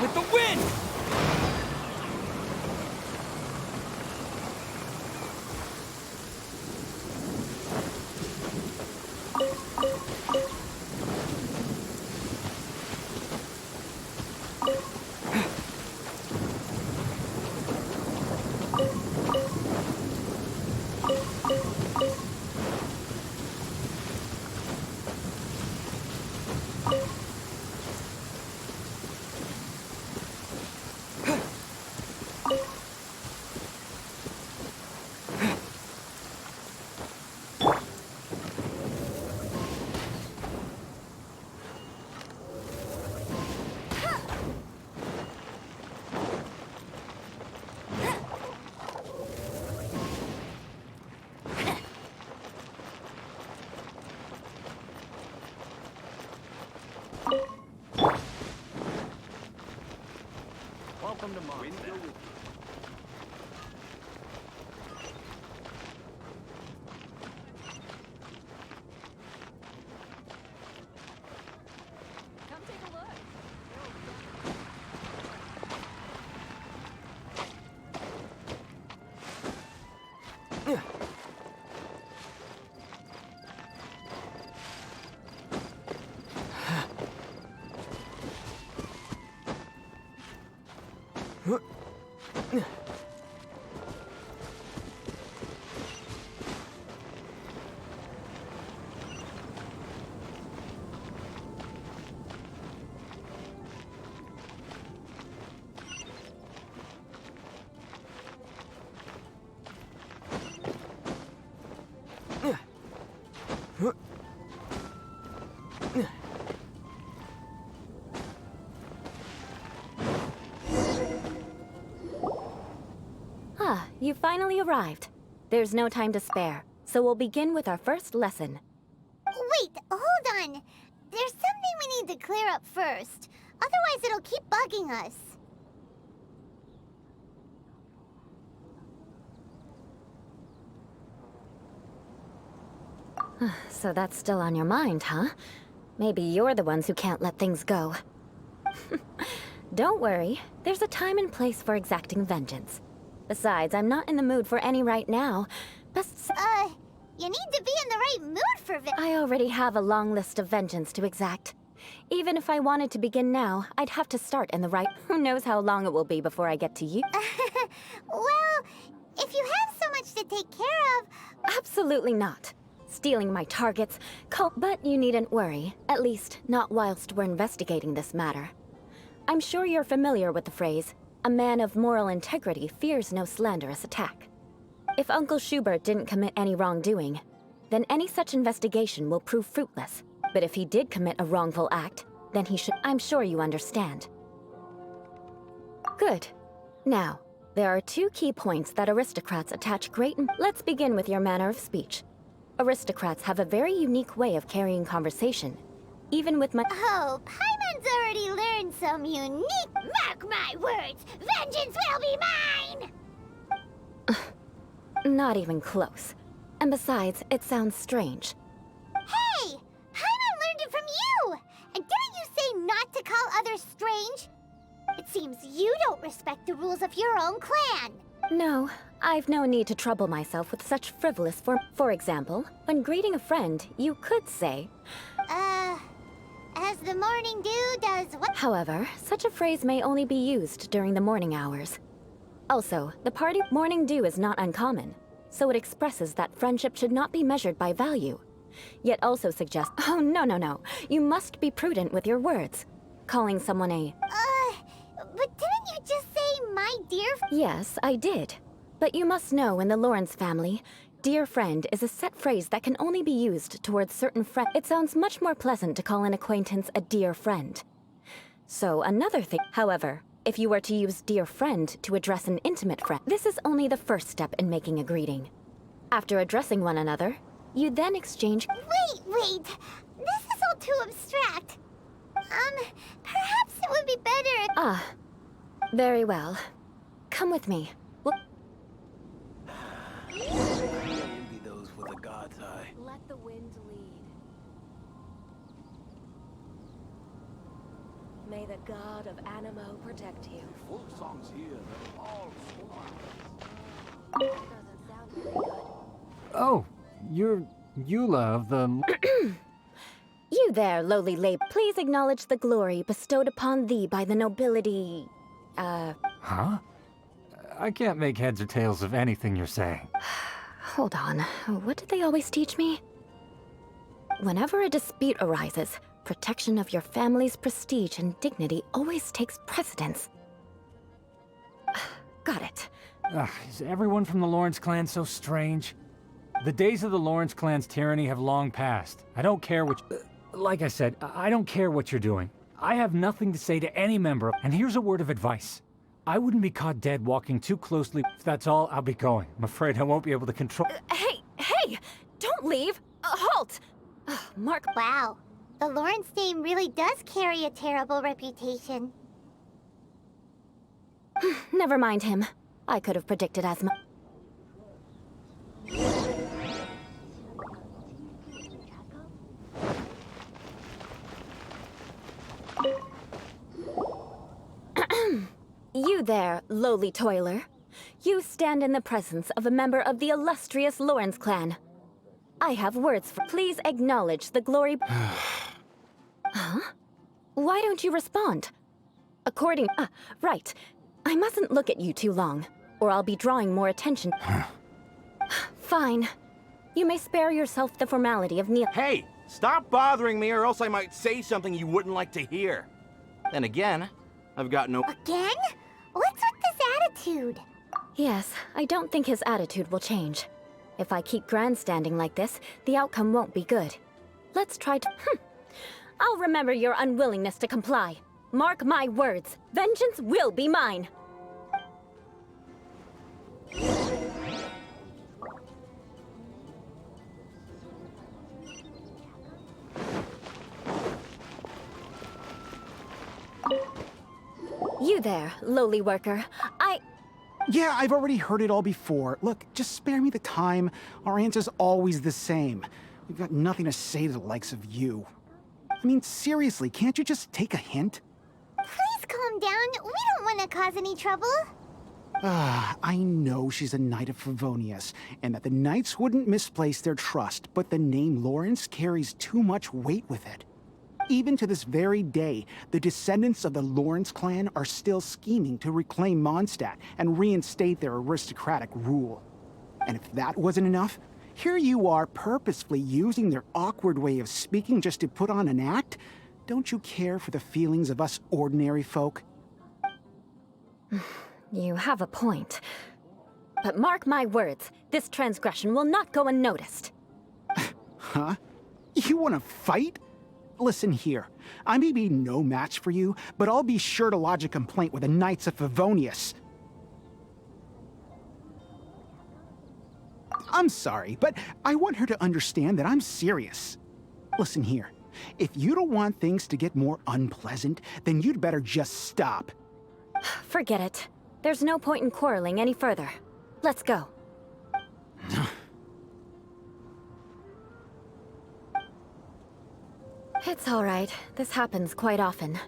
With the wind! Welcome to Mars. Come take a look. Ah, you finally arrived. There's no time to spare, so we'll begin with our first lesson. Wait, hold on. There's something we need to clear up first. Otherwise, it'll keep bugging us. So that's still on your mind, huh? Maybe you're the ones who can't let things go. Don't worry. There's a time and place for exacting vengeance. Besides, I'm not in the mood for any right now. You need to be in the right mood for I already have a long list of vengeance to exact. Even if I wanted to begin now, I'd have to start in the right... Who knows how long it will be before I get to you? Well, if you have so much to take care of... Absolutely not. Stealing my targets... But you needn't worry. At least, not whilst we're investigating this matter. I'm sure you're familiar with the phrase, a man of moral integrity fears no slanderous attack. If Uncle Schubert didn't commit any wrongdoing, then any such investigation will prove fruitless. But if he did commit a wrongful act, then he should... I'm sure you understand. Good. Now, there are 2 key points that aristocrats attach great... Let's begin with your manner of speech. Aristocrats have a very unique way of carrying conversation, even with my... Oh, Paimon's already learned some unique... Mark my words! Vengeance will be mine! Not even close. And besides, it sounds strange. Hey! Paimon learned it from you! And didn't you say not to call others strange? It seems you don't respect the rules of your own clan. No, I've no need to trouble myself with such frivolous form. For example, when greeting a friend, you could say... As the morning dew does what? However, such a phrase may only be used during the morning hours. Also, the party morning dew is not uncommon, so it expresses that friendship should not be measured by value. Yet also suggests... Oh, no. You must be prudent with your words. Calling someone a... But didn't you just say, my dear... Yes, I did. But you must know in the Lawrence family, dear friend is a set phrase that can only be used towards certain friends. It sounds much more pleasant to call an acquaintance a dear friend. So another thing, however, if you were to use dear friend to address an intimate friend, this is only the first step in making a greeting. After addressing one another, you then exchange... Wait! This is all too abstract. Perhaps it would be better if... Ah, very well. Come with me. Envy those with a god's eye. Let the wind lead. May the god of Animo protect you. Folk songs here that are all Doesn't sound very good. Oh, you're Eula of the... You there, lowly lab. Please acknowledge the glory bestowed upon thee by the nobility... Huh? I can't make heads or tails of anything you're saying. Hold on. What did they always teach me? Whenever a dispute arises, protection of your family's prestige and dignity always takes precedence. Got it. Is everyone from the Lawrence clan so strange? The days of the Lawrence clan's tyranny have long passed. I don't care what... like I said, I don't care what you're doing. I have nothing to say to any member of... And here's a word of advice. I wouldn't be caught dead walking too closely. If that's all, I'll be going. I'm afraid I won't be able to control... Hey! Don't leave! Halt! Mark... Wow. The Lawrence name really does carry a terrible reputation. Never mind him. I could have predicted as much. You there, lowly toiler. You stand in the presence of a member of the illustrious Lawrence clan. I have words for... Please acknowledge the glory... Huh? Why don't you respond? According... right. I mustn't look at you too long, or I'll be drawing more attention. Fine. You may spare yourself the formality of kneel... Hey! Stop bothering me or else I might say something you wouldn't like to hear. Then again, I've got no... Again? What's with this attitude? Yes, I don't think his attitude will change. If I keep grandstanding like this, the outcome won't be good. Let's try to... I'll remember your unwillingness to comply. Mark my words. Vengeance will be mine. You there, lowly worker. Yeah, I've already heard it all before. Look, just spare me the time. Our answer's always the same. We've got nothing to say to the likes of you. I mean, seriously, can't you just take a hint? Please call calm down. We don't want to cause any trouble. I know she's a Knight of Favonius, and that the Knights wouldn't misplace their trust, but the name Lawrence carries too much weight with it. Even to this very day, the descendants of the Lawrence clan are still scheming to reclaim Mondstadt and reinstate their aristocratic rule. And if that wasn't enough, here you are purposefully using their awkward way of speaking just to put on an act? Don't you care for the feelings of us ordinary folk? You have a point. But mark my words, this transgression will not go unnoticed. Huh? You want to fight? Listen here, I may be no match for you, but I'll be sure to lodge a complaint with the Knights of Favonius. I'm sorry, but I want her to understand that I'm serious. Listen here, if you don't want things to get more unpleasant, then you'd better just stop. Forget it. There's no point in quarreling any further. Let's go. It's all right. This happens quite often.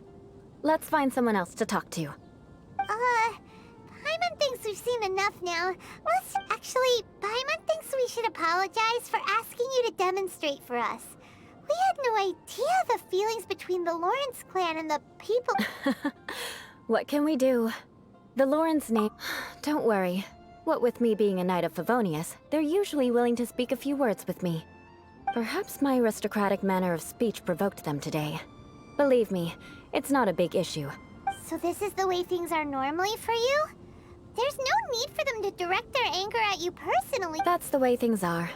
Let's find someone else to talk to. Paimon thinks we've seen enough now. Actually, Paimon thinks we should apologize for asking you to demonstrate for us. We had no idea the feelings between the Lawrence clan and the people. What can we do? The Lawrence name... Don't worry. What with me being a Knight of Favonius, they're usually willing to speak a few words with me. Perhaps my aristocratic manner of speech provoked them today. Believe me, it's not a big issue. So this is the way things are normally for you? There's no need for them to direct their anger at you personally. That's the way things are.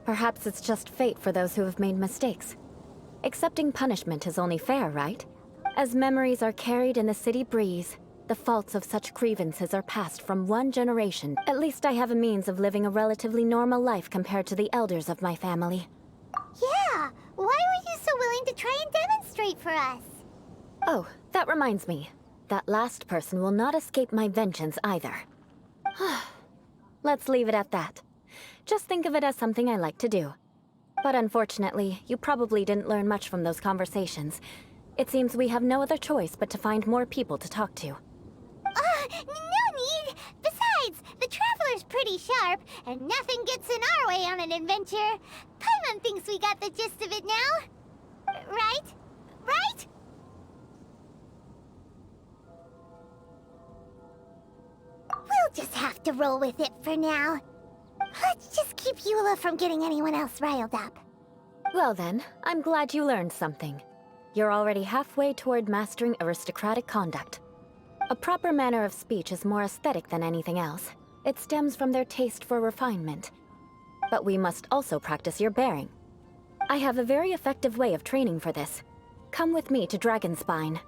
Perhaps it's just fate for those who have made mistakes. Accepting punishment is only fair, right? As memories are carried in the city breeze, the faults of such grievances are passed from one generation. At least I have a means of living a relatively normal life compared to the elders of my family. Yeah! Why were you so willing to try and demonstrate for us? Oh, that reminds me. That last person will not escape my vengeance either. Let's leave it at that. Just think of it as something I like to do. But unfortunately, you probably didn't learn much from those conversations. It seems we have no other choice but to find more people to talk to. No need! Besides, the Traveler's pretty sharp, and nothing gets in our way on an adventure. Paimon thinks we got the gist of it now. Right? Right? We'll just have to roll with it for now. Let's just keep Eula from getting anyone else riled up. Well then, I'm glad you learned something. You're already halfway toward mastering aristocratic conduct. A proper manner of speech is more aesthetic than anything else. It stems from their taste for refinement. But we must also practice your bearing. I have a very effective way of training for this. Come with me to Dragonspine.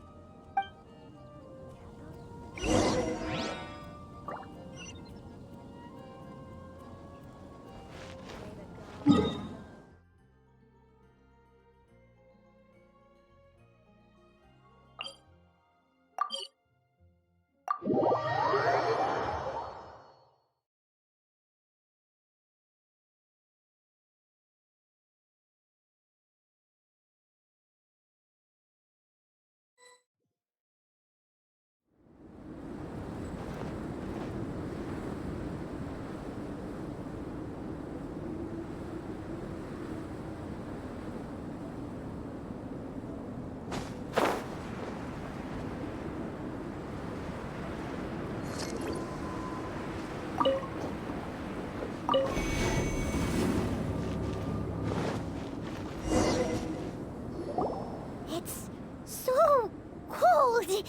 It's so cold.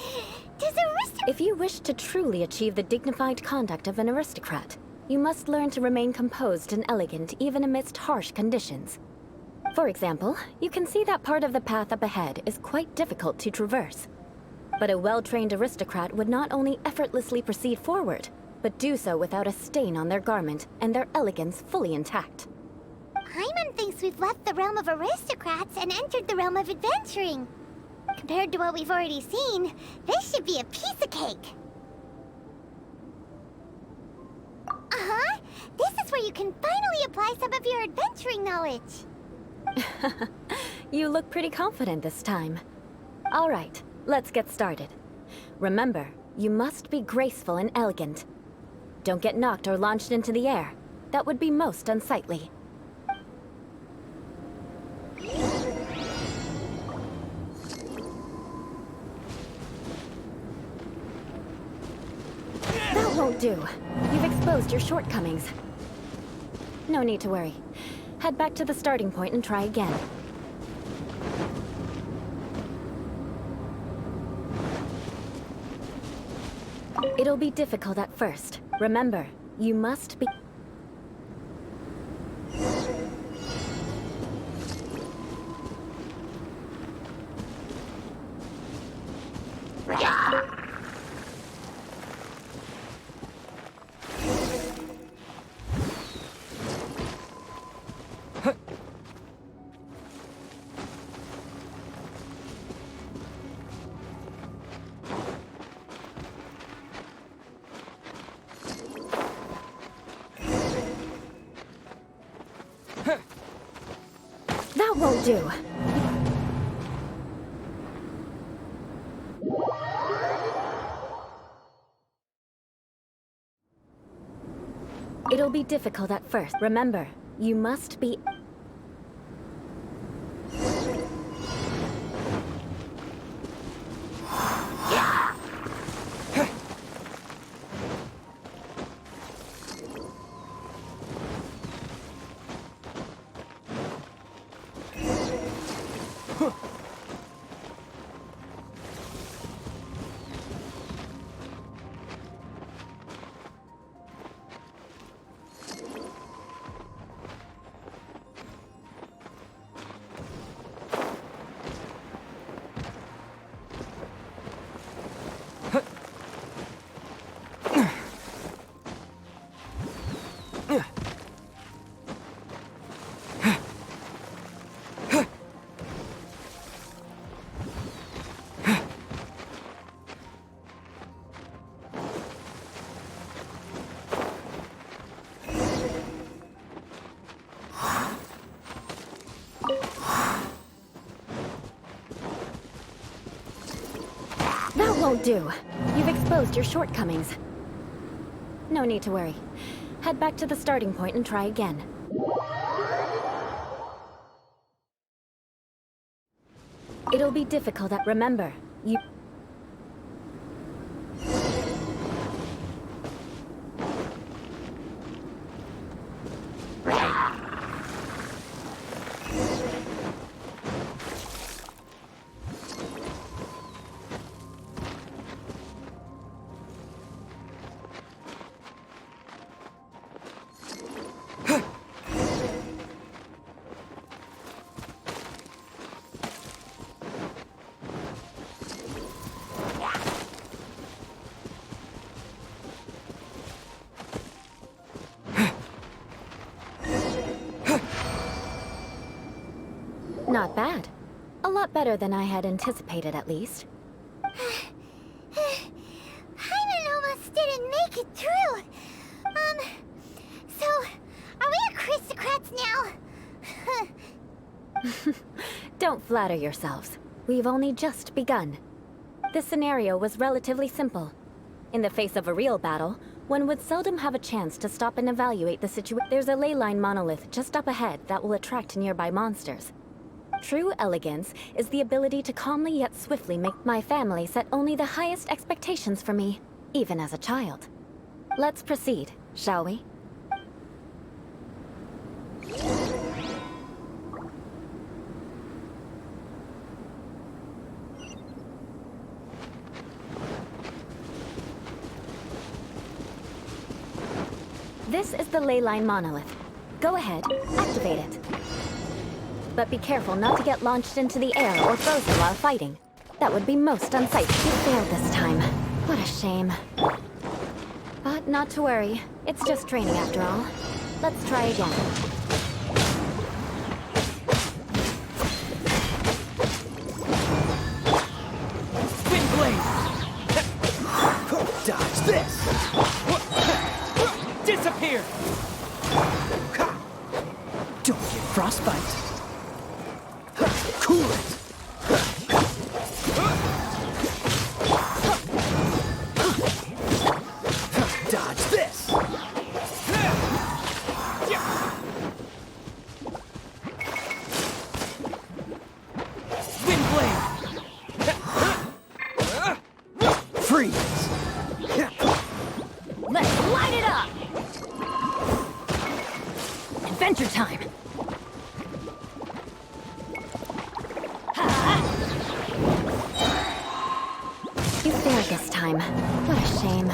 If you wish to truly achieve the dignified conduct of an aristocrat, you must learn to remain composed and elegant even amidst harsh conditions. For example, you can see that part of the path up ahead is quite difficult to traverse. But a well-trained aristocrat would not only effortlessly proceed forward, but do so without a stain on their garment and their elegance fully intact. Paimon thinks we've left the realm of aristocrats and entered the realm of adventuring. Compared to what we've already seen, this should be a piece of cake. Uh-huh. This is where you can finally apply some of your adventuring knowledge. You look pretty confident this time. All right, let's get started. Remember, you must be graceful and elegant. Don't get knocked or launched into the air. That would be most unsightly. That won't do. You've exposed your shortcomings. No need to worry. Head back to the starting point and try again. It'll be difficult at first. Remember, you must be... That won't do. It'll be difficult at first. Remember, you must be... That won't do. You've exposed your shortcomings. No need to worry. Head back to the starting point and try again. It'll be difficult at... Remember, you... Not bad. A lot better than I had anticipated, at least. Hyman almost didn't make it through. So, are we aristocrats now? Don't flatter yourselves. We've only just begun. This scenario was relatively simple. In the face of a real battle, one would seldom have a chance to stop and evaluate the situation. There's a ley line monolith just up ahead that will attract nearby monsters. True elegance is the ability to calmly yet swiftly make... My family set only the highest expectations for me, even as a child. Let's proceed, shall we? This is the ley line monolith. Go ahead, activate it. But be careful not to get launched into the air or frozen while fighting. That would be most unsightly. You failed this time. What a shame. But not to worry. It's just training after all. Let's try again. Spin blade! Dodge this! Disappear! Don't get frostbite. Cool it! Freeze! Let's light it up! Adventure time! You failed this time. What a shame.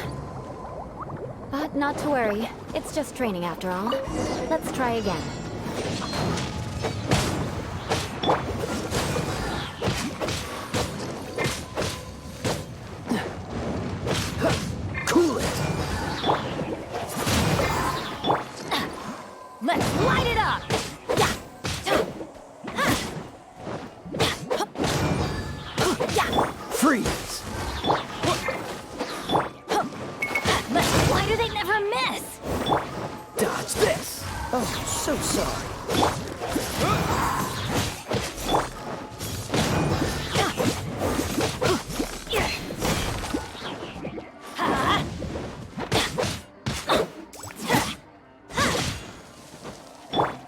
But not to worry. It's just training after all. Let's try again. Cool it! Let's light it up! Freeze! Let's why do they never miss? Dodge this! Oh, so sorry.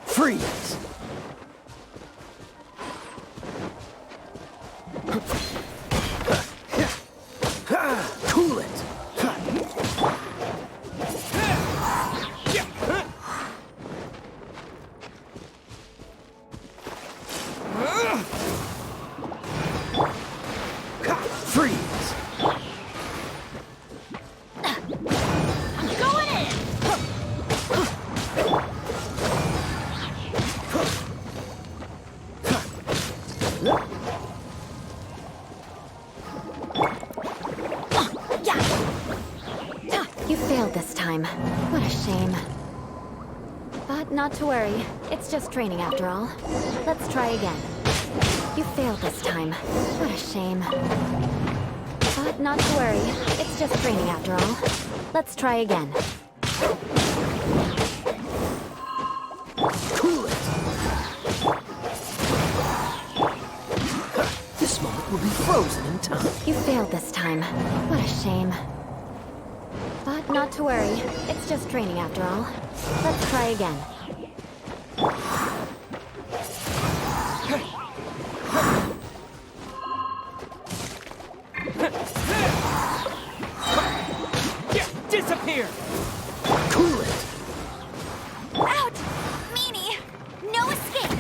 Freeze! Cool it! Freeze! I'm going in! You failed this time. What a shame. But not to worry. It's just training after all. Let's try again. You failed this time. What a shame. But not to worry. It's just training after all. Let's try again. Cool it! This moment will be frozen in time. You failed this time. What a shame. But not to worry. It's just training after all. Let's try again. Disappear! Cool it! Out! Meanie! No escape!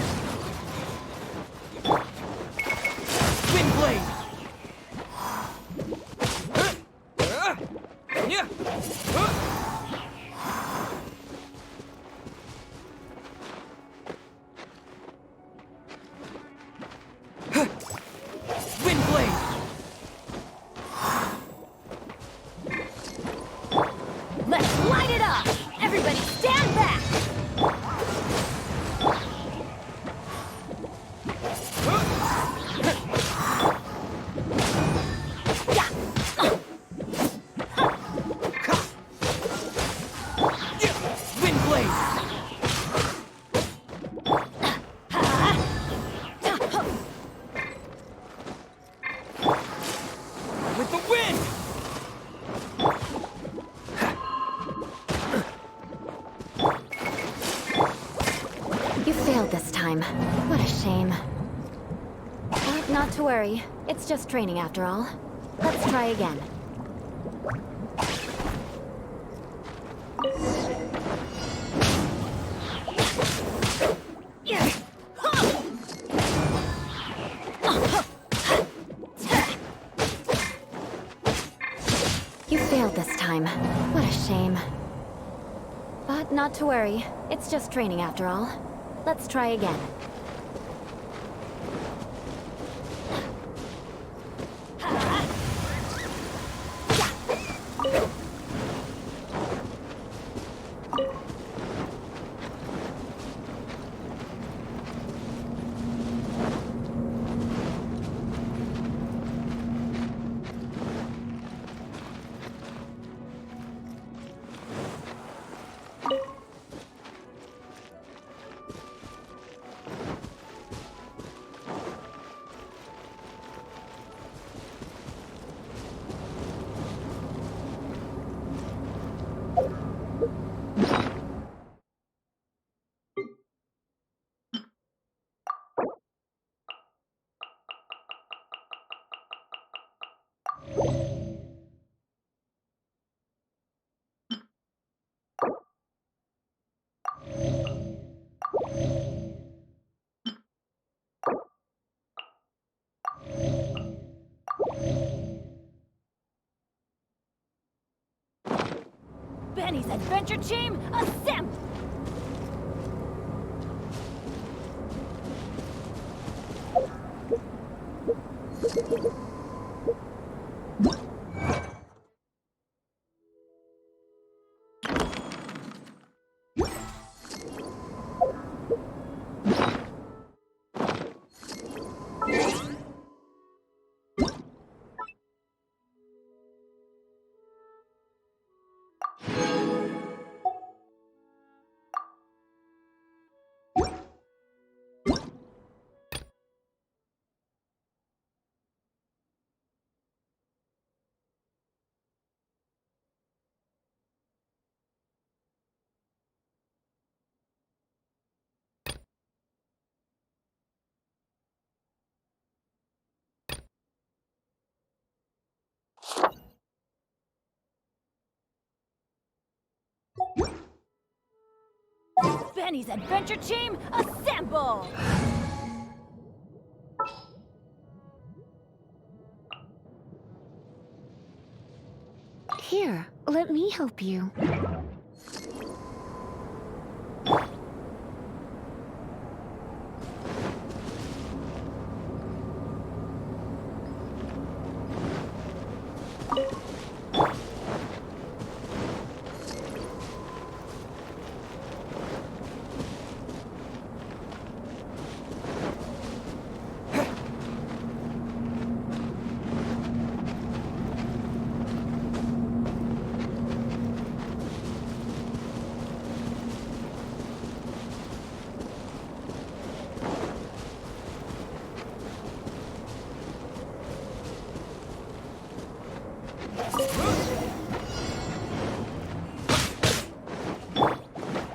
Wind blade! Wind blade! Let's light it up! Everybody stand back! Wind blade! With the wind! You failed this time. What a shame. But not to worry. It's just training after all. Let's try again. You failed this time. What a shame. But not to worry. It's just training after all. Let's try again. Benny's adventure team, assemble! Benny's adventure team, assemble! Here, let me help you.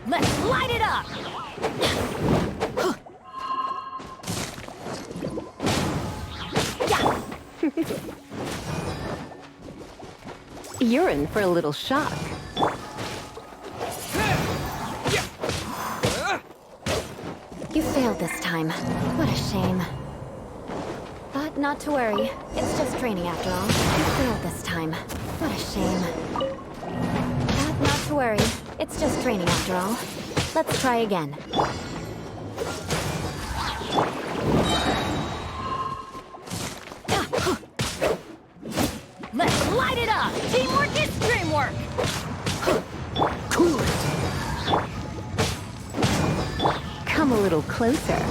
Let's light it up! You're in for a little shock. You failed this time. What a shame. But not to worry. It's just training after all. You failed this time. What a shame. But not to worry. It's just training after all. Let's try again. Let's light it up! Teamwork is dreamwork! Cool it! Come a little closer.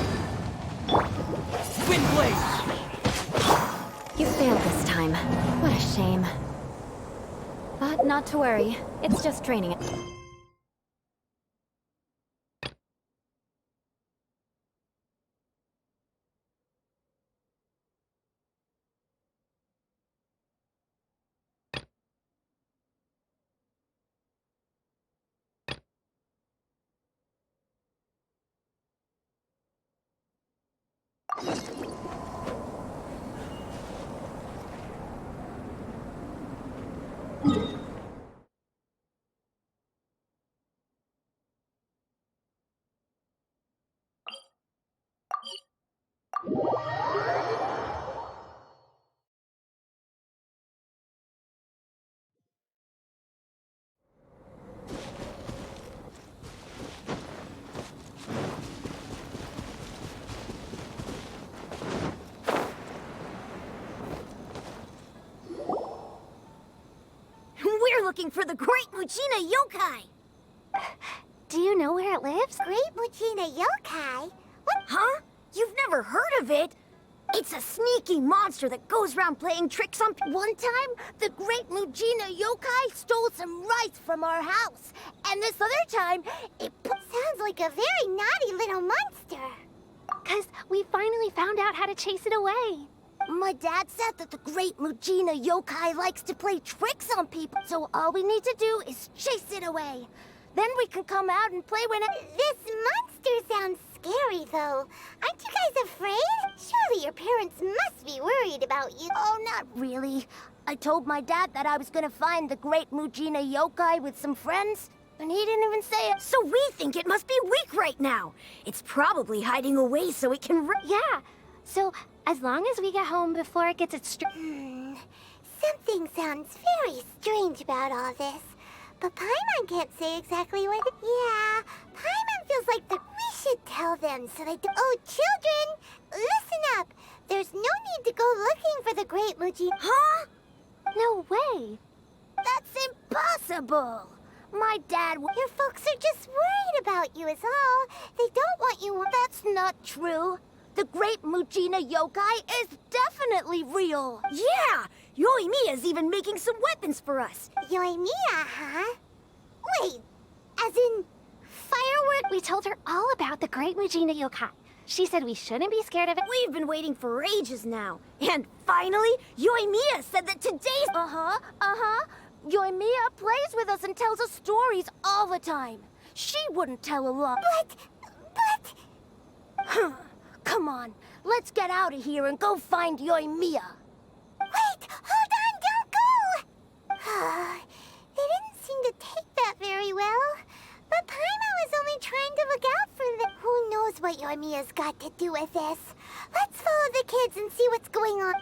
Wind blade! You failed this time. What a shame. But not to worry. It's just training. We're looking for the Great Muchina Yokai! Do you know where it lives? Great Muchina Yokai? What? Huh? You've never heard of it? It's a sneaky monster that goes around playing tricks on people. One time, the Great Muchina Yokai stole some rice from our house. And this other time, sounds like a very naughty little monster. 'Cause we finally found out how to chase it away. My dad said that the Great Muchina Yokai likes to play tricks on people, so all we need to do is chase it away. Then we can come out and play when This monster sounds scary, though. Aren't you guys afraid? Surely your parents must be worried about you. Oh, not really. I told my dad that I was gonna find the Great Muchina Yokai with some friends, and he didn't even say it. So we think it must be weak right now. It's probably hiding away so it can Yeah, so as long as we get home before it gets its Something sounds very strange about all this. But Paimon can't say exactly what. Yeah, Paimon feels like we should tell them so they do. Oh, children, listen up. There's no need to go looking for the Great Muji. Huh? No way. That's impossible. My dad. Your folks are just worried about you, is all. They don't want you. That's not true. The Great Mujina Yokai is definitely real. Yeah, Yoimiya's even making some weapons for us. Yoimiya, huh? Wait, as in firework? We told her all about the Great Mujina Yokai. She said we shouldn't be scared of it. We've been waiting for ages now. And finally, Yoimiya said that today's... Yoimiya plays with us and tells us stories all the time. She wouldn't tell a lie. But... Come on, let's get out of here and go find Yoimiya. Wait, hold on, don't go! They didn't seem to take that very well. But Paimon was only trying to look out for them. Who knows what Yoimiya's got to do with this? Let's follow the kids and see what's going on.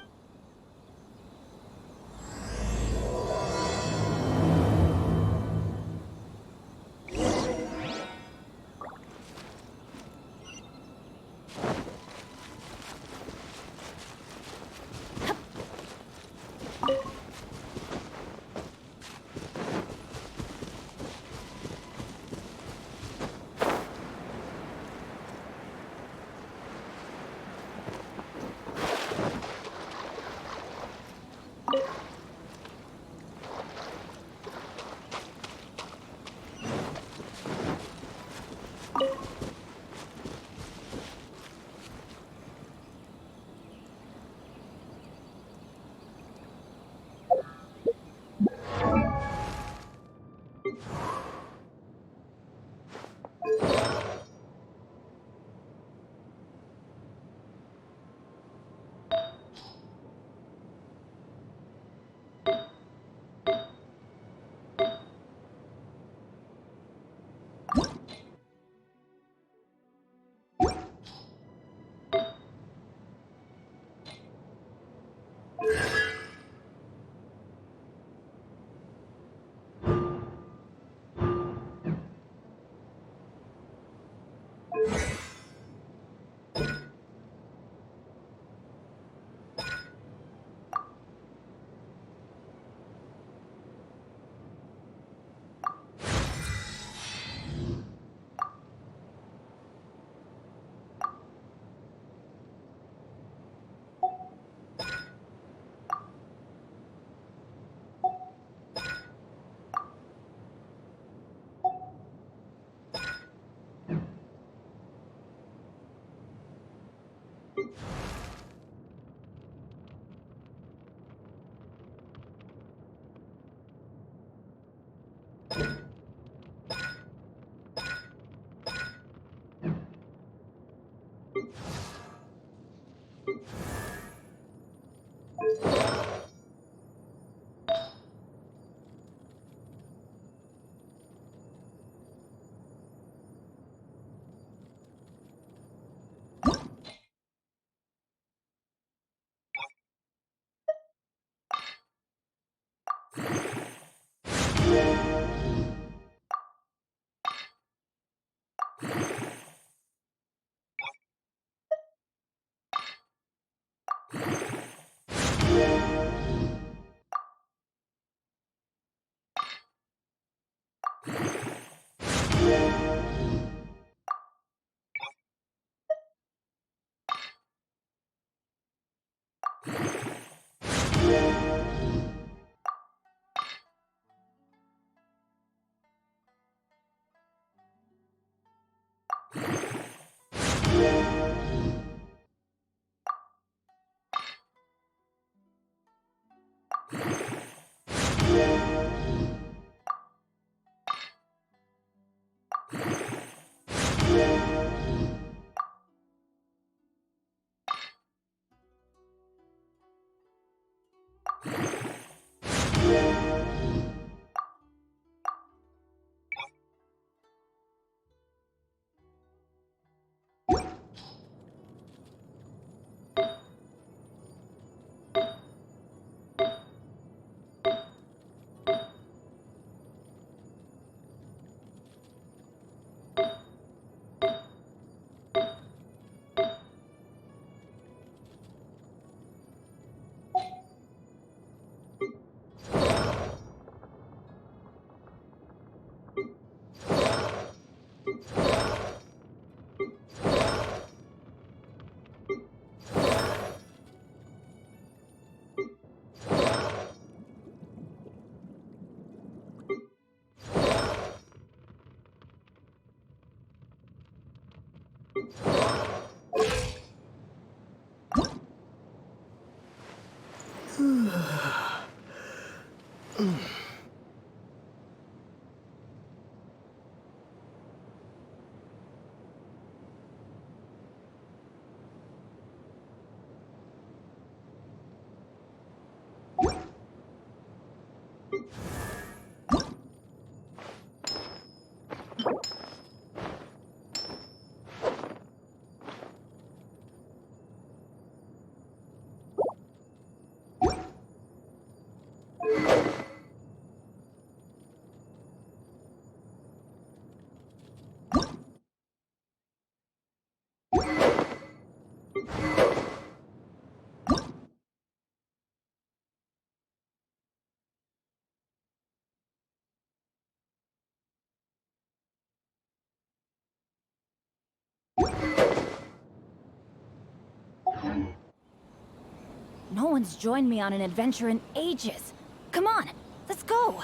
No one's joined me on an adventure in ages. Come on, let's go.